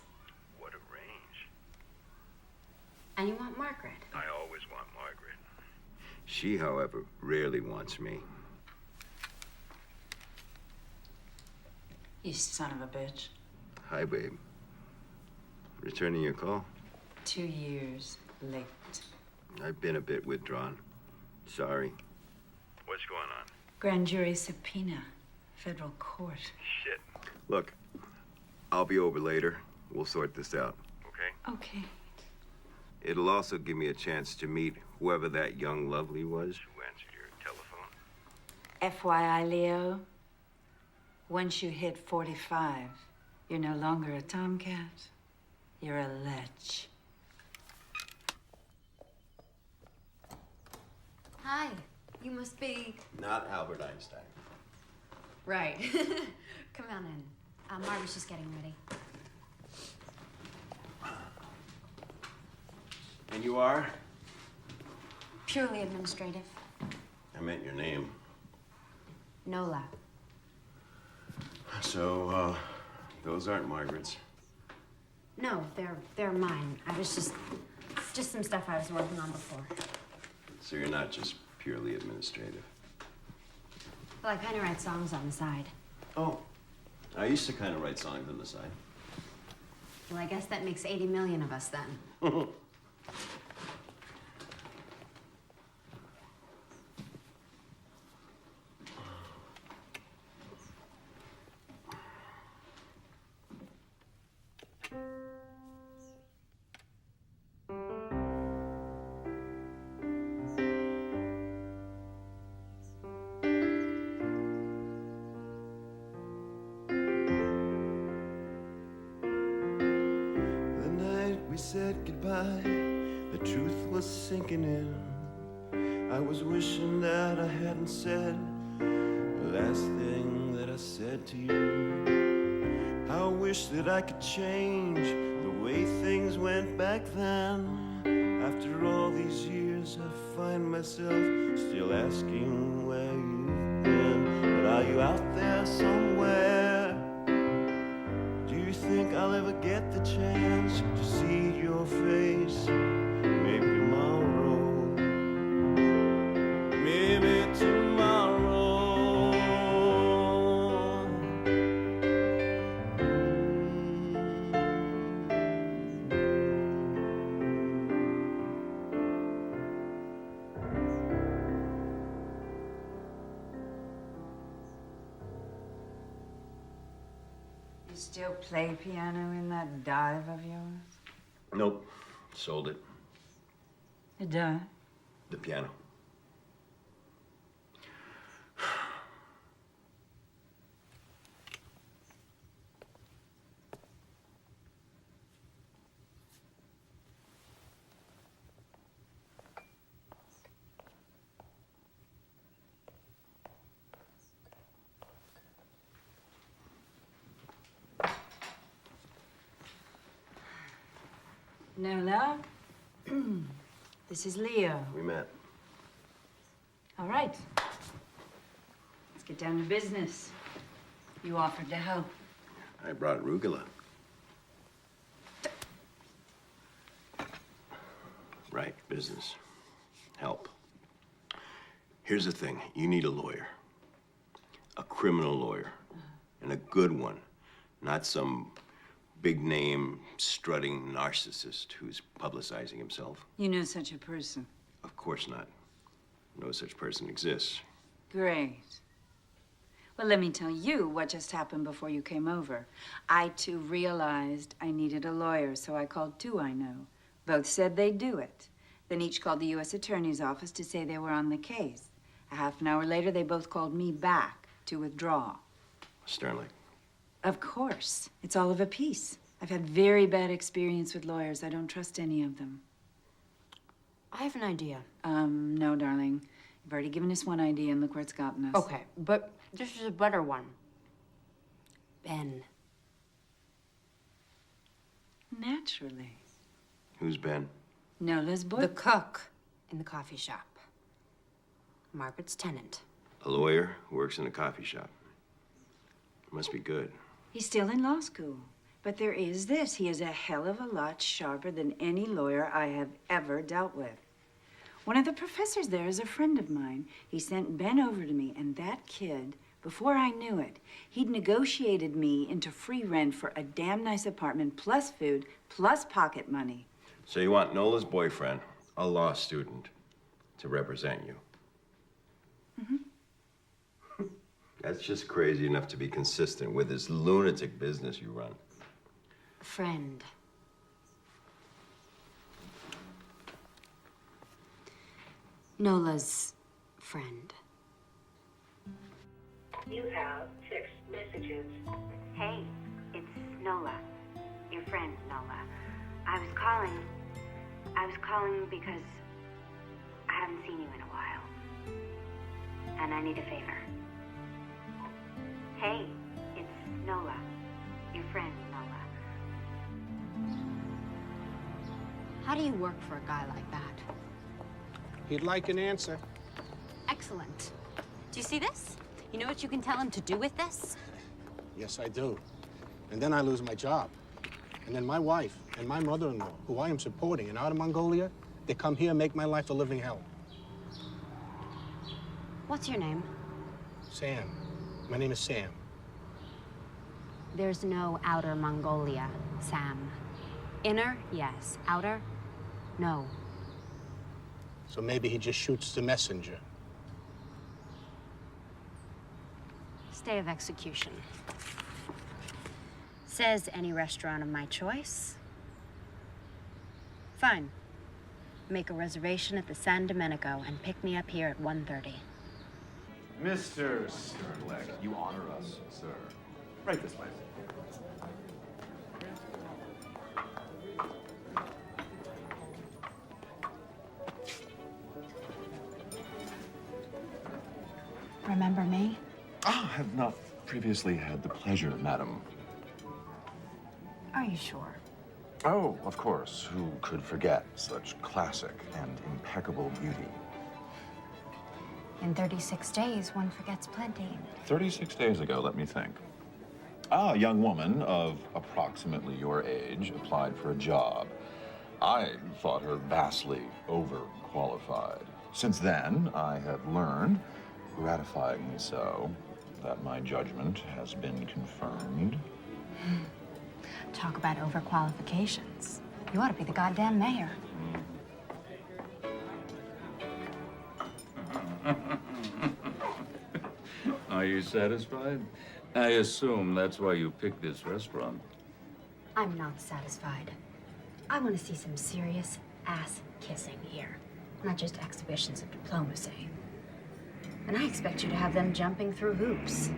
What a range. And you want Margaret. I always want Margaret. She, however, rarely wants me. You son of a bitch. Hi, babe. Returning your call? 2 years late. I've been a bit withdrawn. Sorry. What's going on? Grand jury subpoena. Federal court. Shit. Look, I'll be over later. We'll sort this out. Okay? Okay. It'll also give me a chance to meet whoever that young lovely was. Who answered your telephone? FYI, Leo, once you hit 45, you're no longer a tomcat. You're a lech. Hi. You must be... Not Albert Einstein. Right. Come on in. Margaret's just getting ready. And you are? Purely administrative. I meant your name. Nola. So, those aren't Margaret's. No, they're mine. I was just some stuff I was working on before. So you're not just purely administrative. Well, I kind of write songs on the side. Oh, I used to kind of write songs on the side. Well, I guess that makes 80 million of us then. We said goodbye, the truth was sinking in. I was wishing that I hadn't said the last thing that I said to you. I wish that I could change the way things went back then. After all these years, I find myself still asking where you've been. But are you out there somewhere? Do you think I'll ever get the chance to see your face? Maybe tomorrow. Maybe tomorrow. You still play piano in that dive of yours? Nope. Sold it. The dive? The piano. Nola, this is Leo. We met. All right. Let's get down to business. You offered to help. I brought arugula. Right, business. Help. Here's the thing. You need a lawyer. A criminal lawyer. And a good one. Not some big-name, strutting narcissist who's publicizing himself. You know such a person. Of course not. No such person exists. Great. Well, let me tell you what just happened before you came over. I, too, realized I needed a lawyer, so I called two I know. Both said they'd do it. Then each called the U.S. Attorney's office to say they were on the case. A half an hour later, they both called me back to withdraw. Sternly. Of course. It's all of a piece. I've had very bad experience with lawyers. I don't trust any of them. I have an idea. No, darling. You've already given us one idea, and look where it's gotten us. Okay, but this is a better one. Ben. Naturally. Who's Ben? Nola's boy. The cook in the coffee shop. Margaret's tenant. A lawyer who works in a coffee shop. Must be good. He's still in law school. But there is this. He is a hell of a lot sharper than any lawyer I have ever dealt with. One of the professors there is a friend of mine. He sent Ben over to me, and that kid, before I knew it, he'd negotiated me into free rent for a damn nice apartment, plus food, plus pocket money. So you want Nola's boyfriend, a law student, to represent you? Mm-hmm. That's just crazy enough to be consistent with this lunatic business you run. Friend. Nola's friend. You have 6 messages. Hey, it's Nola. Your friend, Nola. I was calling because I haven't seen you in a while. And I need a favor. Hey, it's Nola. Your friend, Nola. How do you work for a guy like that? He'd like an answer. Excellent. Do you see this? You know what you can tell him to do with this? Yes, I do. And then I lose my job. And then my wife and my mother-in-law, who I am supporting in Outer Mongolia, they come here and make my life a living hell. What's your name? Sam. My name is Sam. There's no outer Mongolia, Sam. Inner, yes. Outer, no. So maybe he just shoots the messenger. Stay of execution. Says any restaurant of my choice. Fine. Make a reservation at the San Domenico and pick me up here at 1:30. Mr. Sternlicht, you honor us, sir. Right this way. Remember me? Ah, I have not previously had the pleasure, madam. Are you sure? Oh, of course. Who could forget such classic and impeccable beauty? In 36 days, one forgets plenty. 36 days ago, let me think. A young woman of approximately your age applied for a job. I thought her vastly overqualified. Since then, I have learned, gratifyingly so, that my judgment has been confirmed. Talk about overqualifications. You ought to be the goddamn mayor. Are you satisfied? I assume that's why you picked this restaurant. I'm not satisfied. I want to see some serious ass kissing here, not just exhibitions of diplomacy. And I expect you to have them jumping through hoops.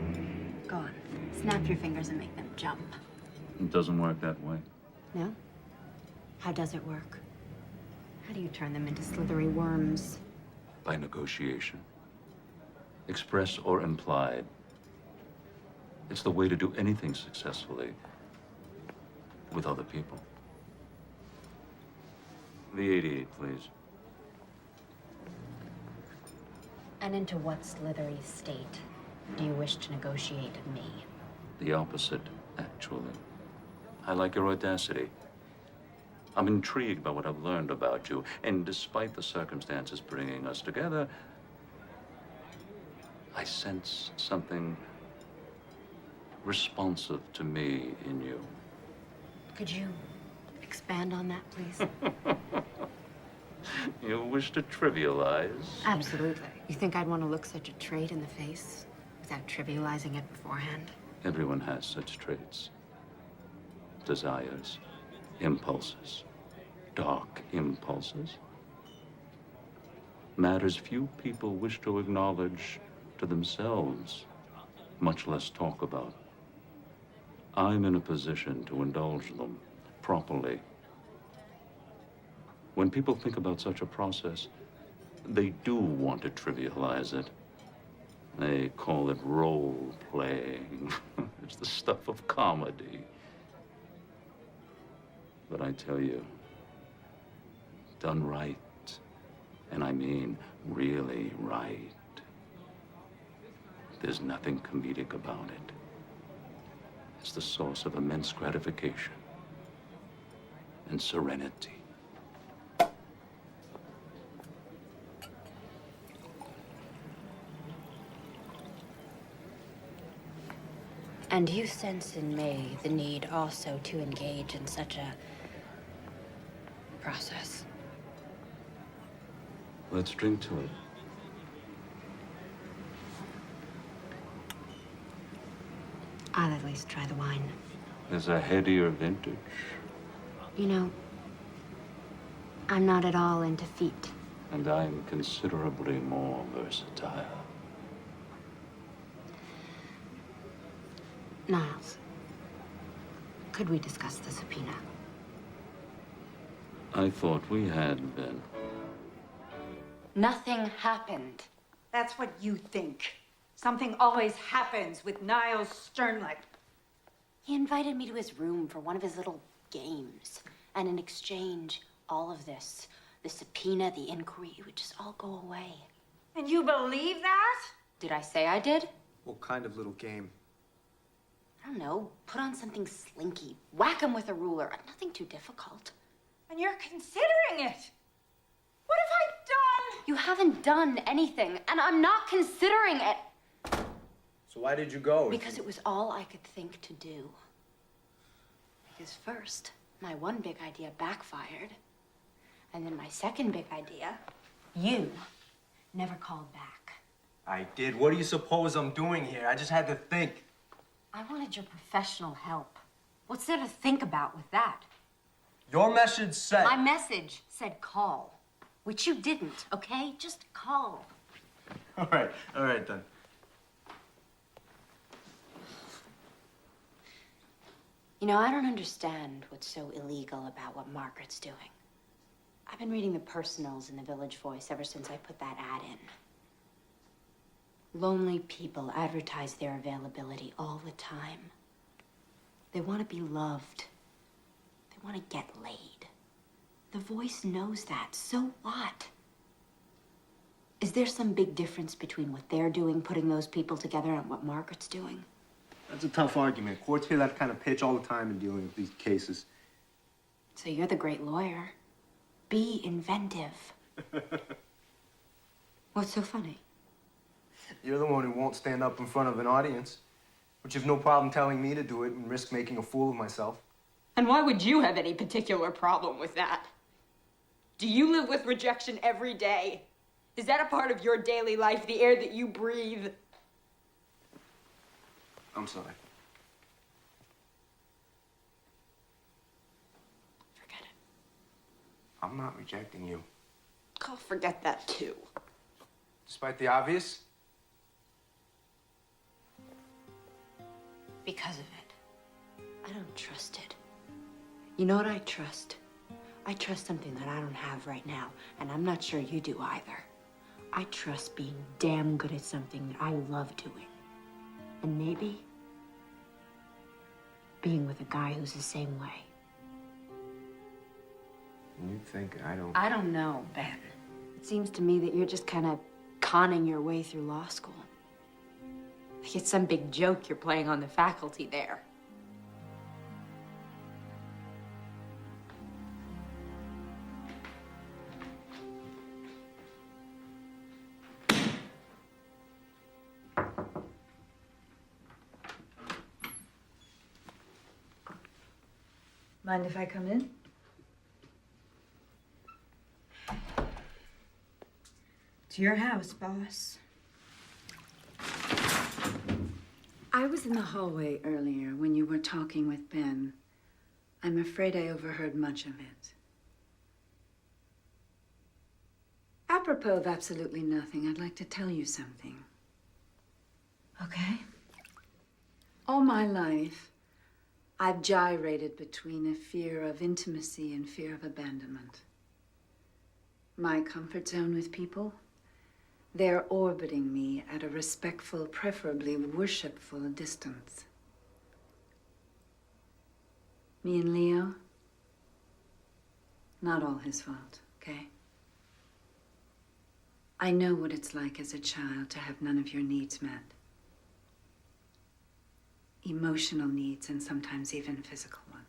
Go on, snap your fingers and make them jump. It doesn't work that way. No? How does it work? How do you turn them into slithery worms? By negotiation. Express or implied. It's the way to do anything successfully with other people. The 88, please. And into what slithery state do you wish to negotiate me? The opposite, actually. I like your audacity. I'm intrigued by what I've learned about you, and despite the circumstances bringing us together, I sense something responsive to me in you. Could you expand on that, please? You wish to trivialize? Absolutely. You think I'd want to look such a trait in the face without trivializing it beforehand? Everyone has such traits. Desires, impulses, dark impulses. Matters few people wish to acknowledge to themselves, much less talk about. I'm in a position to indulge them properly. When people think about such a process, they do want to trivialize it. They call it role-playing. It's the stuff of comedy. But I tell you, done right, and I mean really right, there's nothing comedic about it. It's the source of immense gratification and serenity. And you sense in me the need also to engage in such a process. Let's drink to it. I'll at least try the wine. There's a headier vintage. You know, I'm not at all into feet. And I'm considerably more versatile. Niles, could we discuss the subpoena? I thought we had been. Nothing happened. That's what you think. Something always happens with Niles Sternlicht. He invited me to his room for one of his little games. And in exchange, all of this, the subpoena, the inquiry, would just all go away. And you believe that? Did I say I did? What kind of little game? I don't know. Put on something slinky. Whack him with a ruler. Nothing too difficult. And you're considering it. What have I done? You haven't done anything, and I'm not considering it. So why did you go? Because it was all I could think to do. Because first, my one big idea backfired. And then my second big idea, you never called back. I did. What do you suppose I'm doing here? I just had to think. I wanted your professional help. What's there to think about with that? Your message said... My message said call, which you didn't, okay? Just call. All right then. You know, I don't understand what's so illegal about what Margaret's doing. I've been reading the personals in the Village Voice ever since I put that ad in. Lonely people advertise their availability all the time. They want to be loved. They want to get laid. The Voice knows that. So what? Is there some big difference between what they're doing, putting those people together, and what Margaret's doing? That's a tough argument. Courts hear that kind of pitch all the time in dealing with these cases. So you're the great lawyer. Be inventive. What's so funny? You're the one who won't stand up in front of an audience, but you've no problem telling me to do it and risk making a fool of myself. And why would you have any particular problem with that? Do you live with rejection every day? Is that a part of your daily life, the air that you breathe? I'm sorry. Forget it. I'm not rejecting you. I'll forget that too. Despite the obvious? Because of it. I don't trust it. You know what I trust? I trust something that I don't have right now, and I'm not sure you do either. I trust being damn good at something that I love doing. And maybe being with a guy who's the same way. You think I don't... I don't know, Ben. It seems to me that you're just kind of conning your way through law school. Like it's some big joke you're playing on the faculty there. Mind if I come in? It's your house, boss. I was in the hallway earlier when you were talking with Ben. I'm afraid I overheard much of it. Apropos of absolutely nothing, I'd like to tell you something. Okay? All my life, I've gyrated between a fear of intimacy and fear of abandonment. My comfort zone with people, they're orbiting me at a respectful, preferably worshipful distance. Me and Leo, not all his fault, okay? I know what it's like as a child to have none of your needs met. Emotional needs and sometimes even physical ones.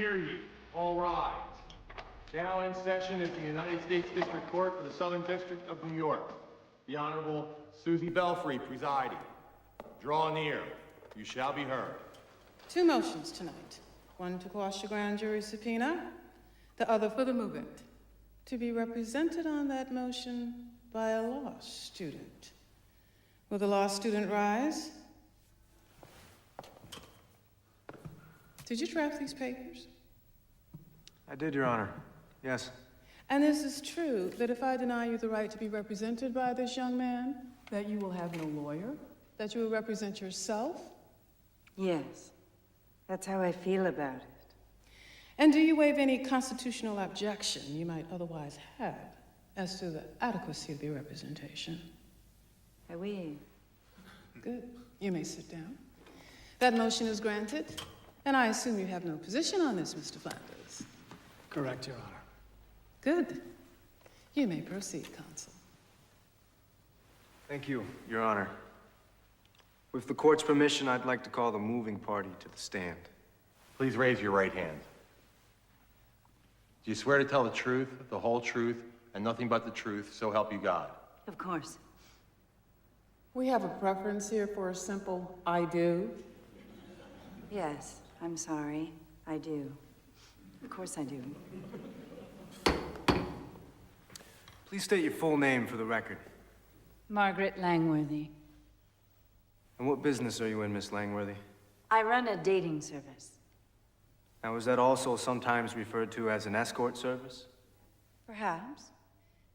hear you. All rise. Now in session at the United States District Court for the Southern District of New York. The Honorable Susie Belfry presiding. Draw near. You shall be heard. Two motions tonight. One to quash the grand jury subpoena, the other for the movement. To be represented on that motion by a law student. Will the law student rise? Did you draft these papers? I did, Your Honor. Yes. And this is true, that if I deny you the right to be represented by this young man, that you will have no lawyer? That you will represent yourself? Yes. That's how I feel about it. And do you waive any constitutional objection you might otherwise have as to the adequacy of your representation? I waive. Good. You may sit down. That motion is granted, and I assume you have no position on this, Mr. Flanders. Correct, Your Honor. Good. You may proceed, counsel. Thank you, Your Honor. With the court's permission, I'd like to call the moving party to the stand. Please raise your right hand. Do you swear to tell the truth, the whole truth, and nothing but the truth, so help you God? Of course. We have a preference here for a simple I do. Yes, I'm sorry. I do. Of course I do. Please state your full name for the record. Margaret Langworthy. And what business are you in, Miss Langworthy? I run a dating service. Now, is that also sometimes referred to as an escort service? Perhaps.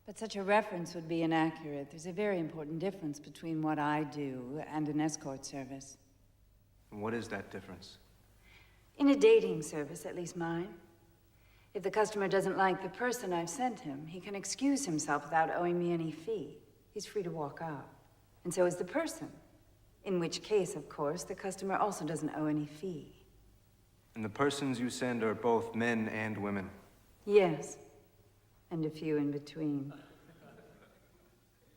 But such a reference would be inaccurate. There's a very important difference between what I do and an escort service. And what is that difference? In a dating service, at least mine, if the customer doesn't like the person I've sent him, he can excuse himself without owing me any fee. He's free to walk out. And so is the person. In which case, of course, the customer also doesn't owe any fee. And the persons you send are both men and women? Yes. And a few in between.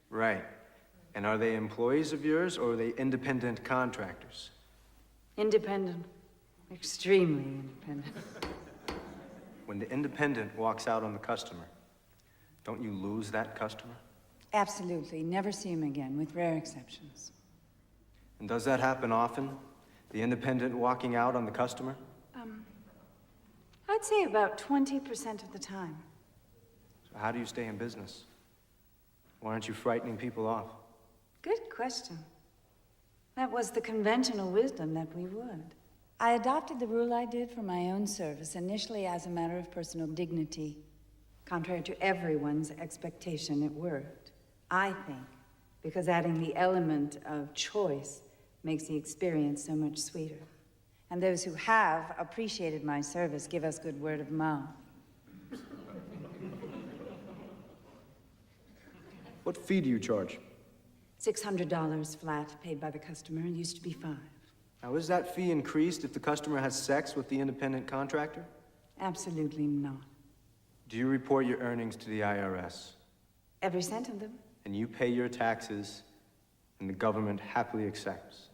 Right. And are they employees of yours, or are they independent contractors? Independent. Extremely independent. When the independent walks out on the customer, don't you lose that customer? Absolutely. Never see him again, with rare exceptions. And does that happen often? The independent walking out on the customer? I'd say about 20% of the time. So how do you stay in business? Why aren't you frightening people off? Good question. That was the conventional wisdom that we would. I adopted the rule I did for my own service, initially as a matter of personal dignity. Contrary to everyone's expectation, it worked. I think, because adding the element of choice makes the experience so much sweeter. And those who have appreciated my service give us good word of mouth. What fee do you charge? $600 flat, paid by the customer. It used to be $5. Now, is that fee increased if the customer has sex with the independent contractor? Absolutely not. Do you report your earnings to the IRS? Every cent of them. And you pay your taxes, and the government happily accepts?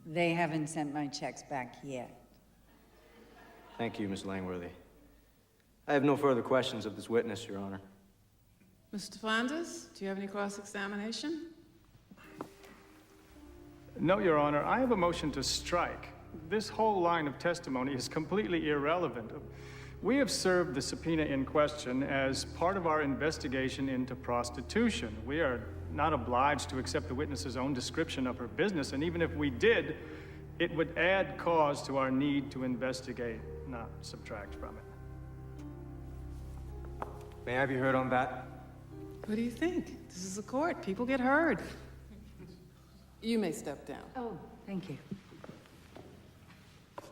They haven't sent my checks back yet. Thank you, Miss Langworthy. I have no further questions of this witness, Your Honor. Mr. Flanders, do you have any cross-examination? No, Your Honor. I have a motion to strike. This whole line of testimony is completely irrelevant. We have served the subpoena in question as part of our investigation into prostitution. We are not obliged to accept the witness's own description of her business, and even if we did, it would add cause to our need to investigate, not subtract from it. May I be heard on that? What do you think? This is a court. People get heard. You may step down. Oh, thank you.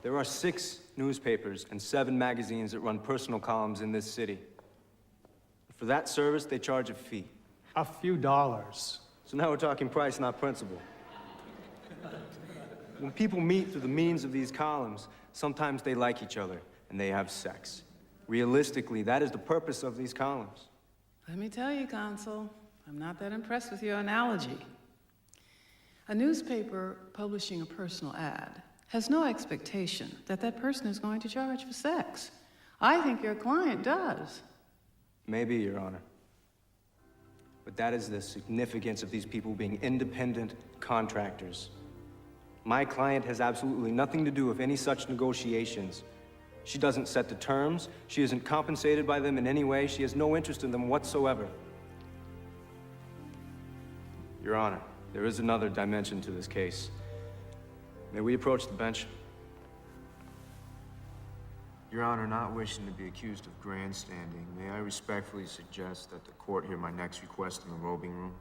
There are 6 newspapers and 7 magazines that run personal columns in this city. For that service, they charge a fee. A few dollars. So now we're talking price, not principle. When people meet through the means of these columns, sometimes they like each other and they have sex. Realistically, that is the purpose of these columns. Let me tell you, Consul, I'm not that impressed with your analogy. A newspaper publishing a personal ad has no expectation that that person is going to charge for sex. I think your client does. Maybe, Your Honor. But that is the significance of these people being independent contractors. My client has absolutely nothing to do with any such negotiations. She doesn't set the terms. She isn't compensated by them in any way. She has no interest in them whatsoever. Your Honor, there is another dimension to this case. May we approach the bench? Your Honor, not wishing to be accused of grandstanding, may I respectfully suggest that the court hear my next request in the robing room?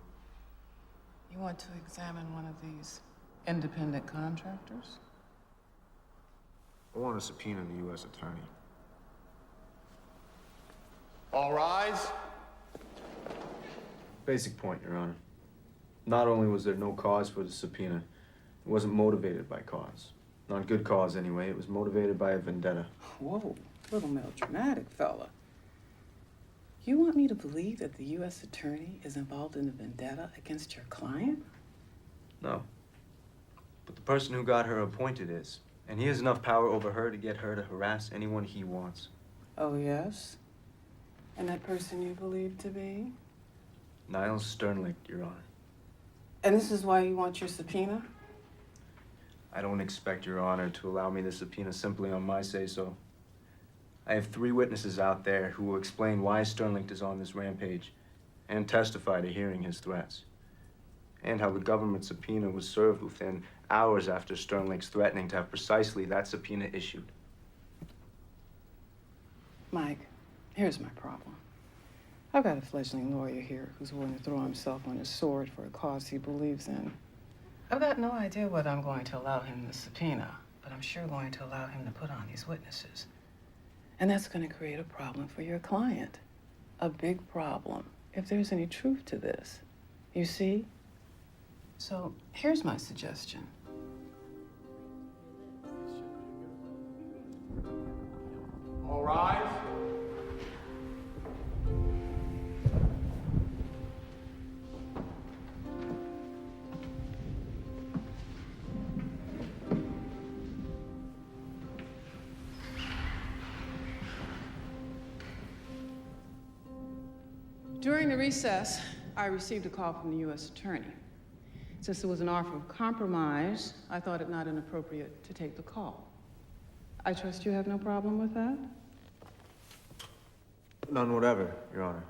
You want to examine one of these independent contractors? I want to subpoena the U.S. attorney. All rise. Basic point, Your Honor. Not only was there no cause for the subpoena, it wasn't motivated by cause. Not good cause, anyway. It was motivated by a vendetta. Whoa, little melodramatic fella. You want me to believe that the U.S. attorney is involved in a vendetta against your client? No. But the person who got her appointed is. And he has enough power over her to get her to harass anyone he wants. Oh, yes? And that person you believe to be? Niles Sternlicht, Your Honor. And this is why you want your subpoena? I don't expect Your Honor to allow me the subpoena simply on my say-so. I have 3 witnesses out there who will explain why Sternlicht is on this rampage and testify to hearing his threats. And how the government subpoena was served within hours after Sternlicht's threatening to have precisely that subpoena issued. Mike, here's my problem. I've got a fledgling lawyer here who's willing to throw himself on his sword for a cause he believes in. I've got no idea whether I'm going to allow him the subpoena, but I'm sure going to allow him to put on these witnesses. And that's going to create a problem for your client. A big problem, if there's any truth to this. You see? So here's my suggestion. All rise. During the recess, I received a call from the U.S. attorney. Since there was an offer of compromise, I thought it not inappropriate to take the call. I trust you have no problem with that? None whatever, Your Honor.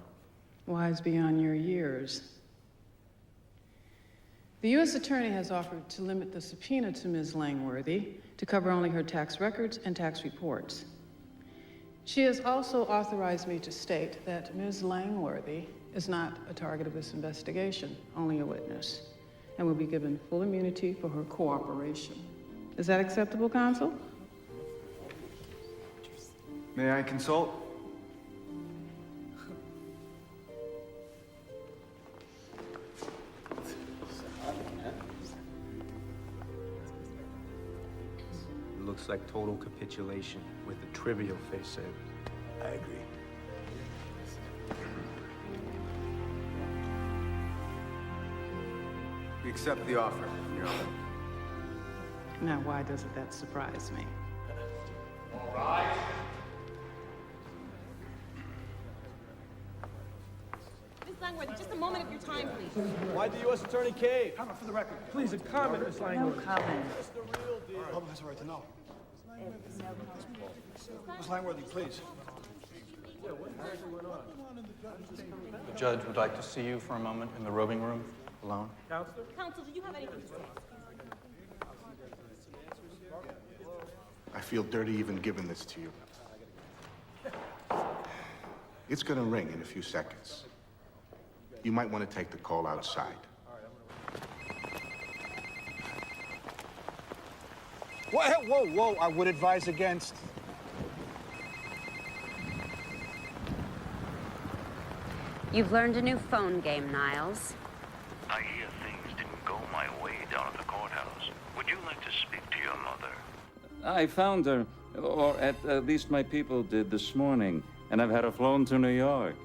Wise beyond your years. The U.S. attorney has offered to limit the subpoena to Ms. Langworthy to cover only her tax records and tax reports. She has also authorized me to state that Ms. Langworthy is not a target of this investigation, only a witness, and will be given full immunity for her cooperation. Is that acceptable, counsel? May I consult? It looks like total capitulation with a trivial face saver. I agree. We accept the offer, Your Honor. Now, why doesn't that surprise me? All rise. Miss Langworthy, just a moment of your time, please. Why did the U.S. Attorney cave? Comment for the record. Please, a comment, Miss Langworthy. No comment. That's the real deal. The public has a right to know. Miss Langworthy, please. The judge would like to see you for a moment in the robing room, alone. Counsel, do you have anything to say? I feel dirty even giving this to you. It's gonna ring in a few seconds. You might want to take the call outside. Whoa, whoa, I would advise against. You've learned a new phone game, Niles. I hear things didn't go my way down at the courthouse. Would you like to speak to your mother? I found her, or at least my people did this morning, and I've had her flown to New York.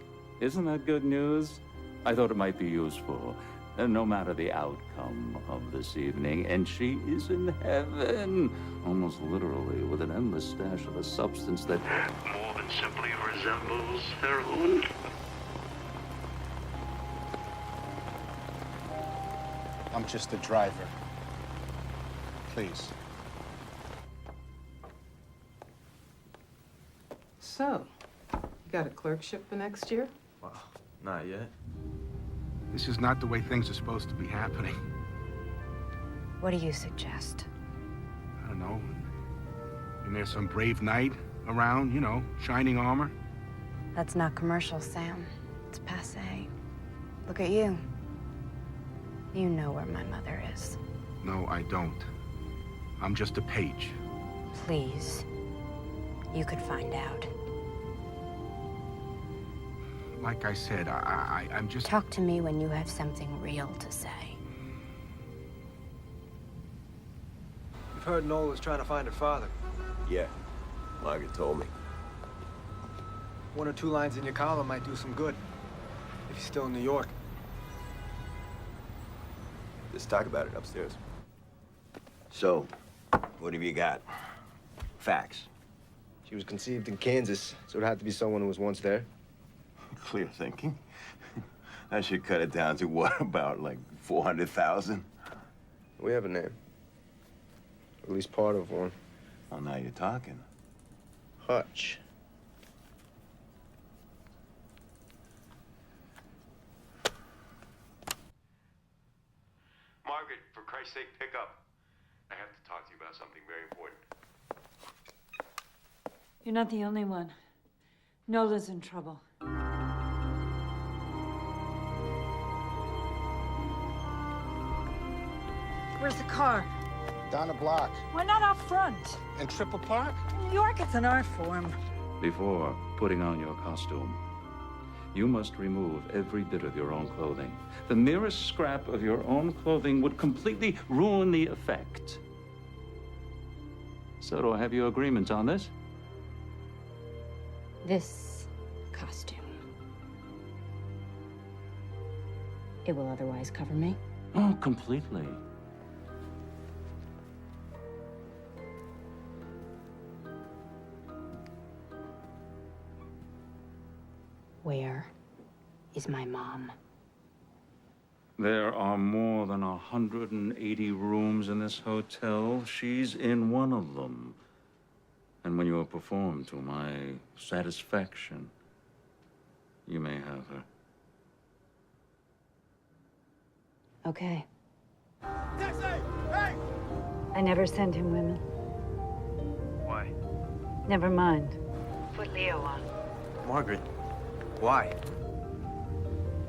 Isn't that good news? I thought it might be useful. And no matter the outcome of this evening, and she is in heaven, almost literally, with an endless stash of a substance that more than simply resembles heroin. I'm just a driver. Please. So, you got a clerkship for next year? Well, not yet. This is not the way things are supposed to be happening. What do you suggest? I don't know. And there's some brave knight around, you know, shining armor. That's not commercial, Sam. It's passé. Look at you. You know where my mother is. No, I don't. I'm just a page. Please. You could find out. Like I said, I'm just... Talk to me when you have something real to say. You've heard Nola's trying to find her father. Yeah, Margaret told me. 1 or 2 lines in your column might do some good. If he's still in New York. Let's talk about it upstairs. So, what have you got? Facts. She was conceived in Kansas, so it had to be someone who was once there. Clear thinking. That should cut it down to what, about like 400,000? We have a name. At least part of one. Well, now you're talking. Hutch. Margaret, for Christ's sake, pick up. I have to talk to you about something very important. You're not the only one. Nola's in trouble. Where's the car? Down the block. We're not out front. In Triple Park? In New York, it's an art form. Before putting on your costume, you must remove every bit of your own clothing. The merest scrap of your own clothing would completely ruin the effect. So do I have your agreement on this? This costume. It will otherwise cover me? Oh, completely. Where is my mom? There are more than 180 rooms in this hotel. She's in one of them. And when you have performed to my satisfaction, you may have her. Okay. Taxi! Hey! I never send him women. Why? Never mind. Put Leo on. Margaret, why?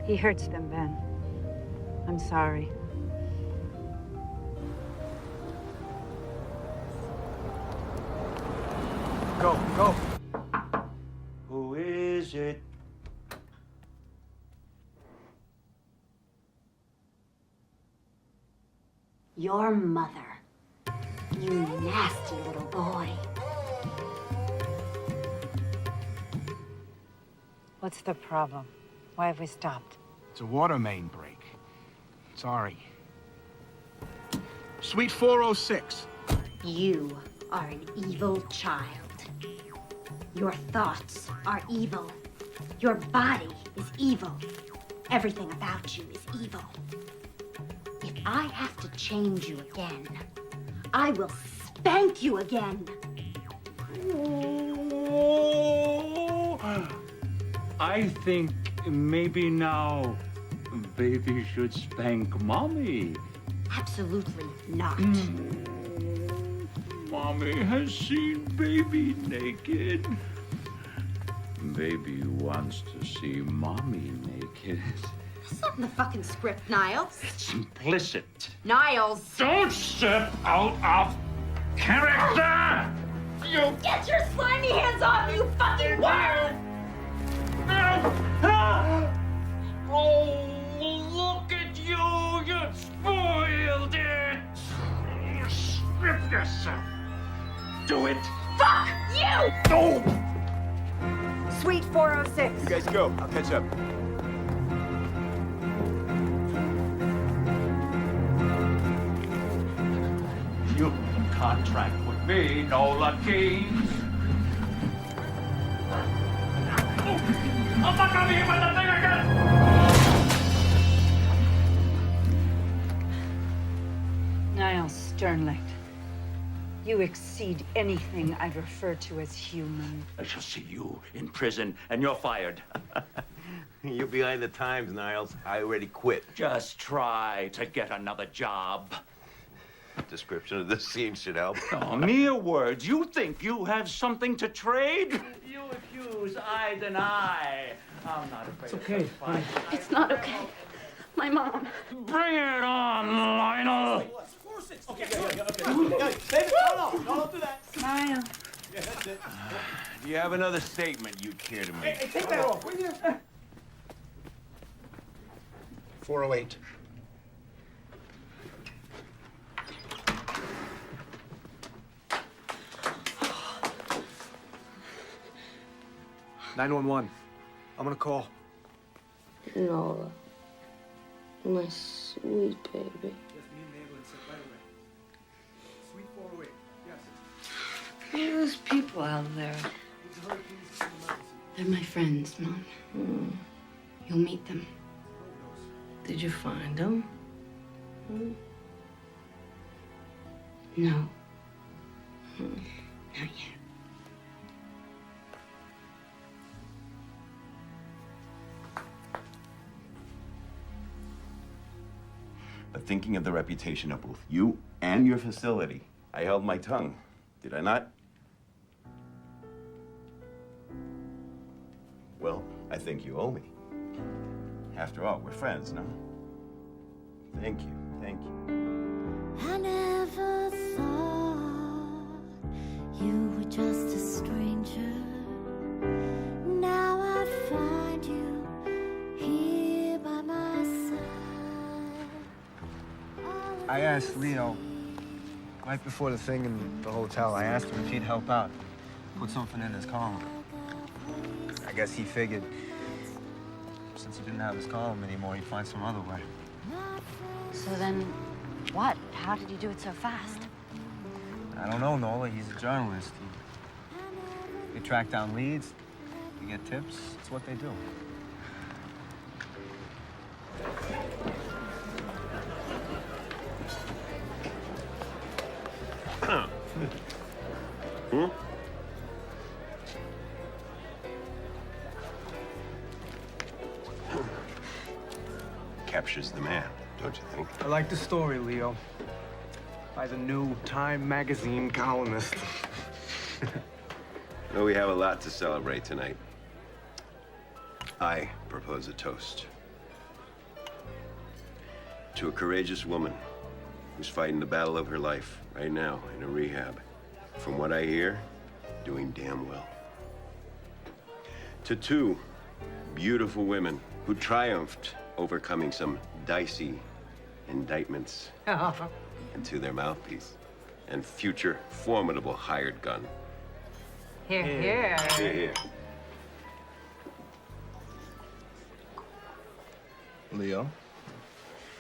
He hurts them, Ben. I'm sorry. Go, go. Who is it? Your mother. You nasty little boy. What's the problem? Why have we stopped? It's a water main break. Sorry. Suite 406. You are an evil child. Your thoughts are evil. Your body is evil. Everything about you is evil. If I have to change you again, I will spank you again. I think maybe now baby should spank mommy. Absolutely not. Mommy has seen baby naked. Baby wants to see mommy naked. That's not in the fucking script, Niles. It's implicit. Niles! Don't step out of character! You Get your slimy hands off, you fucking worm! Oh, look at you! You spoiled it! Strip yourself. Do it. Fuck you! No! Suite 406. You guys go. I'll catch up. contract with me, Nola Keynes. I'm not gonna be hit by the thing again! Niles Sternlicht, you exceed anything I'd refer to as human. I shall see you in prison, and you're fired. You're behind the times, Niles. I already quit. Just try to get another job. Description of this scene should help. Oh, mere words. You think you have something to trade? You accuse, I deny. I'm not afraid. It's okay. Fine. It's not okay. My mom. Bring it on, Lionel. Okay, okay. David, no, don't do that. Smile. Yeah, that's it. Do you have another statement you care to make? Hey, take that off, will you? 408. $911. I'm gonna call. Nola. My sweet baby. Sweet 408. Yes. What are those people out there? They're my friends, Mom. You'll meet them. Did you find them? No. Hmm. Not yet. But thinking of the reputation of both you and your facility, I held my tongue. Did I not? Well, I think you owe me. After all, we're friends, no? Thank you, thank you. I never thought you were just a stranger. Now I find you here by my side. I asked Leo, right before the thing in the hotel, I asked him if he'd help out. Put something in his column. I guess he figured since he didn't have his column anymore, he'd find some other way. So then, what? How did he do it so fast? I don't know, Nola. He's a journalist. They track down leads, they get tips. It's what they do. Captures the man, don't you think? I like the story, Leo. By the new Time magazine columnist. Well, we have a lot to celebrate tonight. I propose a toast to a courageous woman who's fighting the battle of her life right now in a rehab. From what I hear, doing damn well. To two beautiful women who triumphed overcoming some dicey indictments. And to their mouthpiece and future formidable hired gun. Here, here. Here, here. Leo?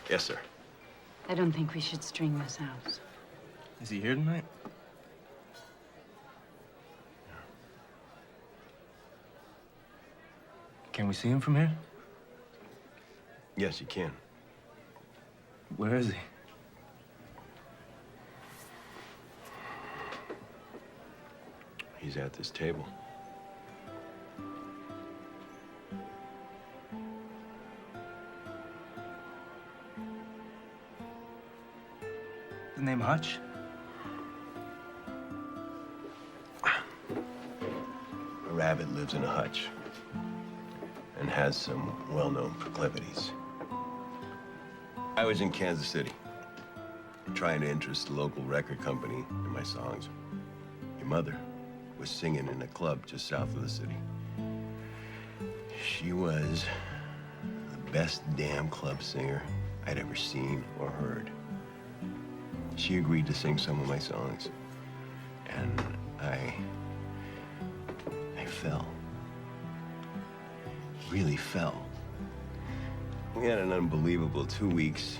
Yes, sir. I don't think we should string this out. Is he here tonight? Can we see him from here? Yes, you can. Where is he? He's at this table. The name Hutch? A rabbit lives in a hutch and has some well-known proclivities. I was in Kansas City, trying to interest the local record company in my songs. Your mother was singing in a club just south of the city. She was the best damn club singer I'd ever seen or heard. She agreed to sing some of my songs, and I fell. Really fell. We had an unbelievable 2 weeks.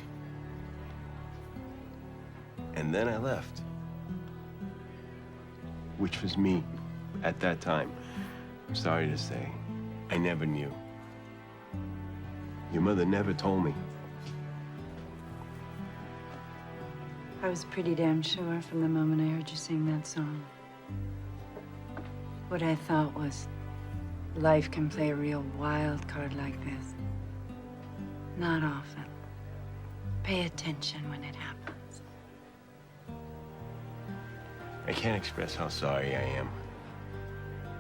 And then I left. which was me at that time. I'm sorry to say, I never knew. Your mother never told me. I was pretty damn sure from the moment I heard you sing that song. What I thought was, life can play a real wild card like this. Not often. Pay attention when it happens. I can't express how sorry I am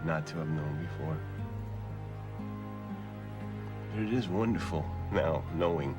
not to have known before. But it is wonderful now, knowing.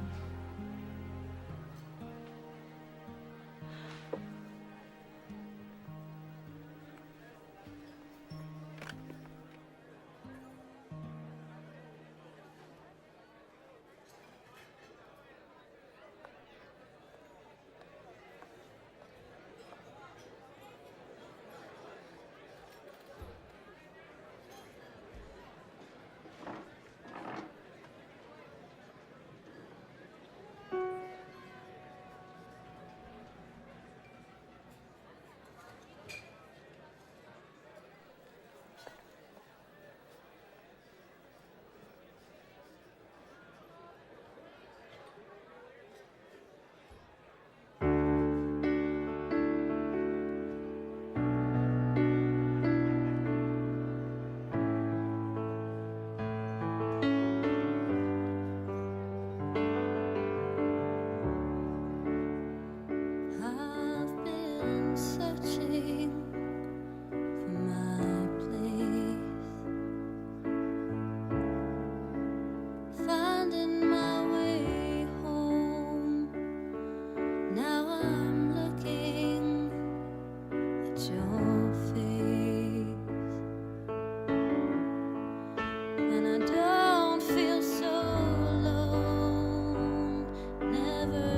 I've been searching for my place, finding my way home. Now I'm looking at your face, and I don't feel so alone. Never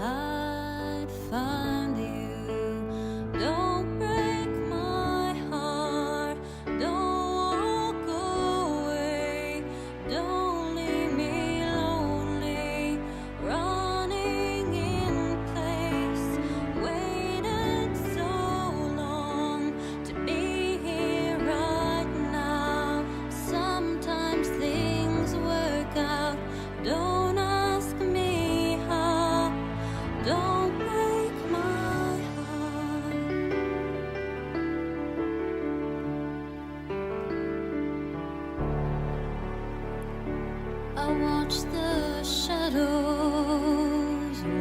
I'd find you. Don't break my heart. Don't walk away. Don't leave me lonely. Running in place. Waited so long to be here right now. Sometimes things work out. Don't ask me how. Don't break my heart. I watch the shadows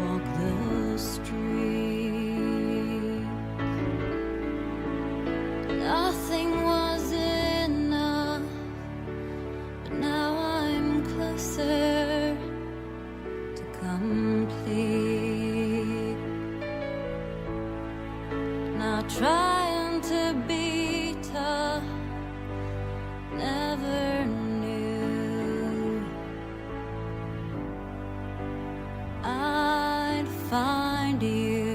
walk the street. Nothing was enough, but now I'm closer to complete. Now trying to be tough, never knew I'd find you.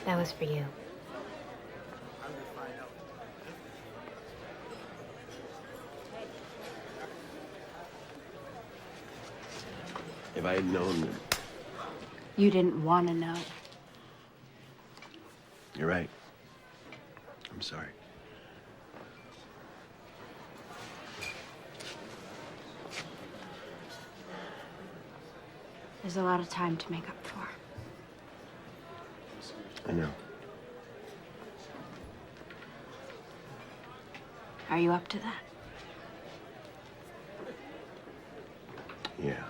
That was for you. If I had known that... You didn't want to know. You're right. I'm sorry. There's a lot of time to make up for. I know. Are you up to that? Yeah.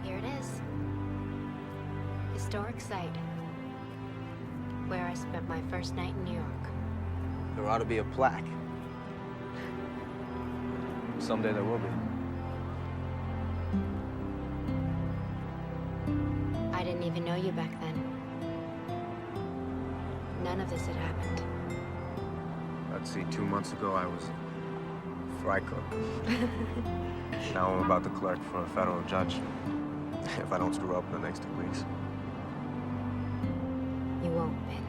Here it is. Historic site. Where I spent my first night in New York. There ought to be a plaque. Someday there will be. I didn't even know you back then. None of this had happened. Let's see, 2 months ago I was a fry cook. Now I'm about to clerk for a federal judge. If I don't screw up in the next 2 weeks. You won't, Ben.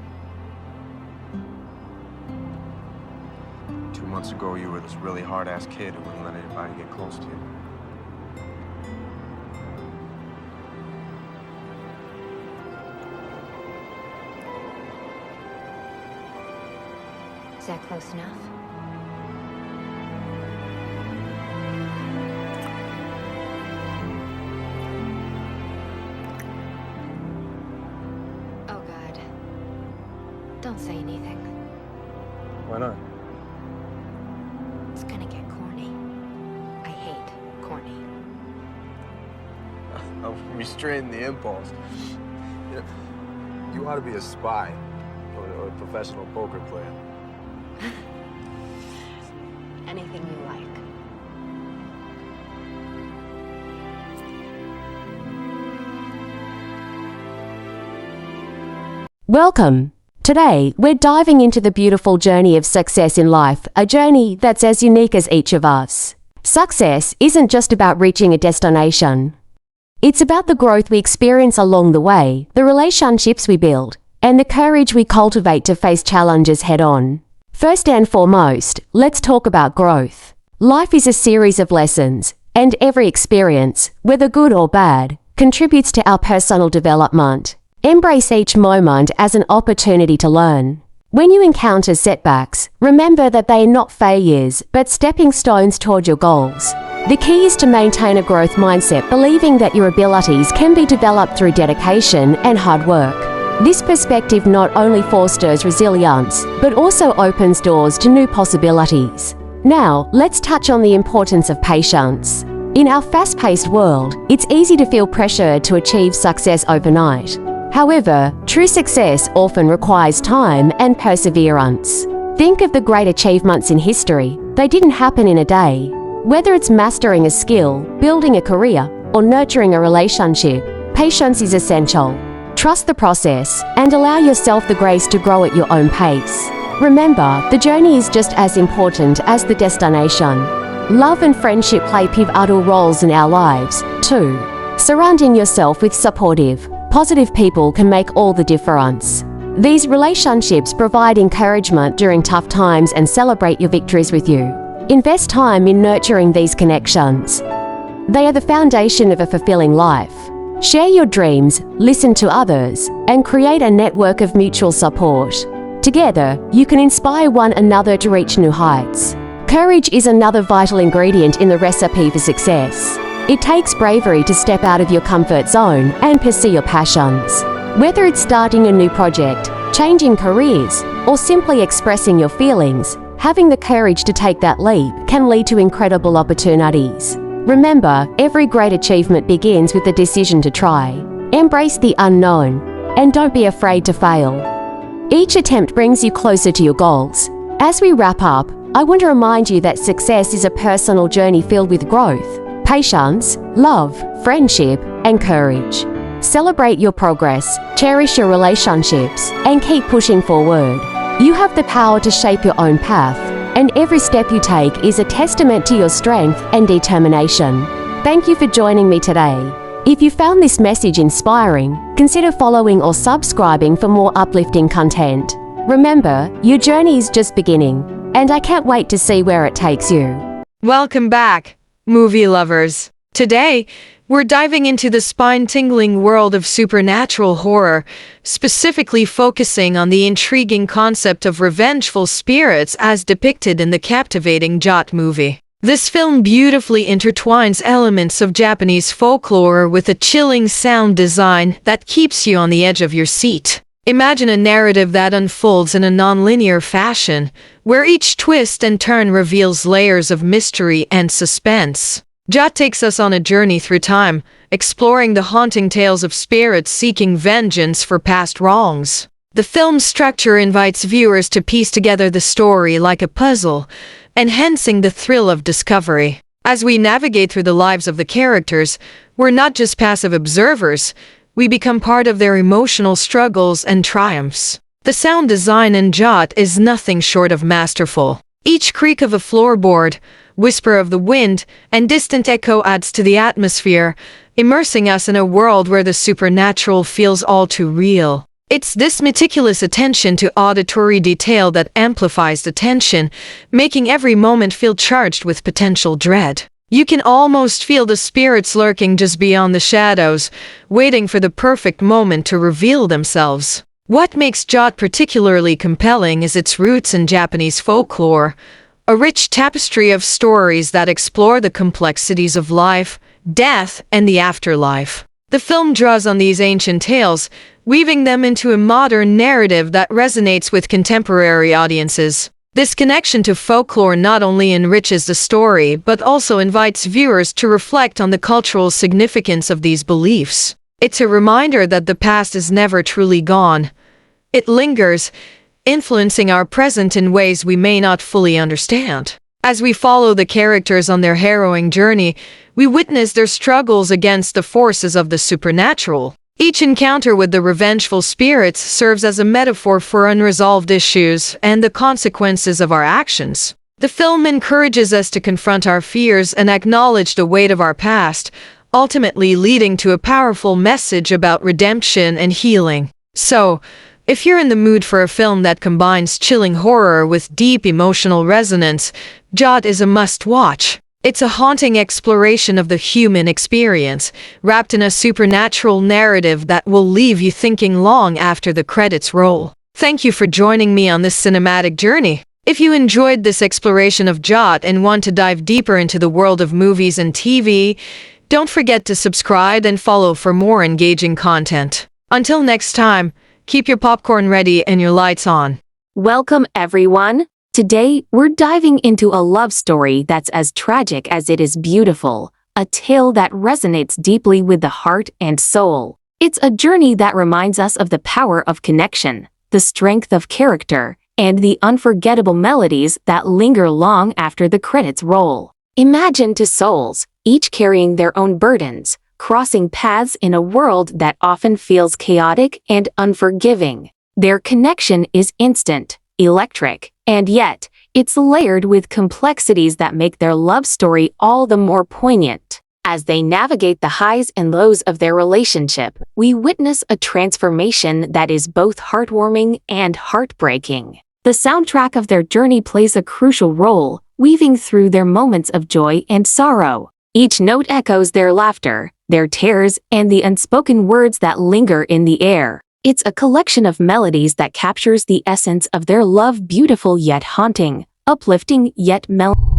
2 months ago, you were this really hard-ass kid who wouldn't let anybody get close to you. Is that close enough? Oh, God. Don't say anything. Why not? It's gonna get corny. I hate corny. I'm restraining the impulse. You know, you ought to be a spy or a professional poker player. Anything you like. Welcome. Today, we're diving into the beautiful journey of success in life, a journey that's as unique as each of us. Success isn't just about reaching a destination. It's about the growth we experience along the way, the relationships we build, and the courage we cultivate to face challenges head-on. First and foremost, let's talk about growth. Life is a series of lessons, and every experience, whether good or bad, contributes to our personal development. Embrace each moment as an opportunity to learn. When you encounter setbacks, remember that they are not failures, but stepping stones toward your goals. The key is to maintain a growth mindset, believing that your abilities can be developed through dedication and hard work. This perspective not only fosters resilience, but also opens doors to new possibilities. Now, let's touch on the importance of patience. In our fast-paced world, it's easy to feel pressure to achieve success overnight. However, true success often requires time and perseverance. Think of the great achievements in history. They didn't happen in a day. Whether it's mastering a skill, building a career, or nurturing a relationship, patience is essential. Trust the process and allow yourself the grace to grow at your own pace. Remember, the journey is just as important as the destination. Love and friendship play pivotal roles in our lives, too. Surrounding yourself with supportive, positive people can make all the difference. These relationships provide encouragement during tough times and celebrate your victories with you. Invest time in nurturing these connections. They are the foundation of a fulfilling life. Share your dreams, listen to others, and create a network of mutual support. Together, you can inspire one another to reach new heights. Courage is another vital ingredient in the recipe for success. It takes bravery to step out of your comfort zone and pursue your passions. Whether it's starting a new project, changing careers, or simply expressing your feelings, having the courage to take that leap can lead to incredible opportunities. Remember, every great achievement begins with the decision to try. Embrace the unknown, and don't be afraid to fail. Each attempt brings you closer to your goals. As we wrap up, I want to remind you that success is a personal journey filled with growth, patience, love, friendship, and courage. Celebrate your progress, cherish your relationships, and keep pushing forward. You have the power to shape your own path, and every step you take is a testament to your strength and determination. Thank you for joining me today. If you found this message inspiring, consider following or subscribing for more uplifting content. Remember, your journey is just beginning, and I can't wait to see where it takes you. Welcome back, movie lovers. Today, we're diving into the spine-tingling world of supernatural horror, specifically focusing on the intriguing concept of revengeful spirits as depicted in the captivating Jot movie. This film beautifully intertwines elements of Japanese folklore with a chilling sound design that keeps you on the edge of your seat. Imagine a narrative that unfolds in a non-linear fashion, where each twist and turn reveals layers of mystery and suspense. Jot takes us on a journey through time, exploring the haunting tales of spirits seeking vengeance for past wrongs. The film's structure invites viewers to piece together the story like a puzzle, enhancing the thrill of discovery. As we navigate through the lives of the characters, we're not just passive observers, we become part of their emotional struggles and triumphs. The sound design in Jot is nothing short of masterful. Each creak of a floorboard, whisper of the wind, and distant echo adds to the atmosphere, immersing us in a world where the supernatural feels all too real. It's this meticulous attention to auditory detail that amplifies the tension, making every moment feel charged with potential dread. You can almost feel the spirits lurking just beyond the shadows, waiting for the perfect moment to reveal themselves. What makes Jot particularly compelling is its roots in Japanese folklore, a rich tapestry of stories that explore the complexities of life, death, and the afterlife. The film draws on these ancient tales, weaving them into a modern narrative that resonates with contemporary audiences. This connection to folklore not only enriches the story, but also invites viewers to reflect on the cultural significance of these beliefs. It's a reminder that the past is never truly gone. It lingers, influencing our present in ways we may not fully understand. As we follow the characters on their harrowing journey, we witness their struggles against the forces of the supernatural. Each encounter with the revengeful spirits serves as a metaphor for unresolved issues and the consequences of our actions. The film encourages us to confront our fears and acknowledge the weight of our past, ultimately leading to a powerful message about redemption and healing. So, if you're in the mood for a film that combines chilling horror with deep emotional resonance, Jot is a must-watch. It's a haunting exploration of the human experience, wrapped in a supernatural narrative that will leave you thinking long after the credits roll. Thank you for joining me on this cinematic journey. If you enjoyed this exploration of Jot and want to dive deeper into the world of movies and TV, don't forget to subscribe and follow for more engaging content. Until next time, keep your popcorn ready and your lights on. Welcome, everyone. Today, we're diving into a love story that's as tragic as it is beautiful, a tale that resonates deeply with the heart and soul. It's a journey that reminds us of the power of connection, the strength of character, and the unforgettable melodies that linger long after the credits roll. Imagine two souls, each carrying their own burdens, crossing paths in a world that often feels chaotic and unforgiving. Their connection is instant, electric, and yet, it's layered with complexities that make their love story all the more poignant. As they navigate the highs and lows of their relationship, we witness a transformation that is both heartwarming and heartbreaking. The soundtrack of their journey plays a crucial role, weaving through their moments of joy and sorrow. Each note echoes their laughter, their tears, and the unspoken words that linger in the air. It's a collection of melodies that captures the essence of their love, beautiful yet haunting, uplifting yet melancholy.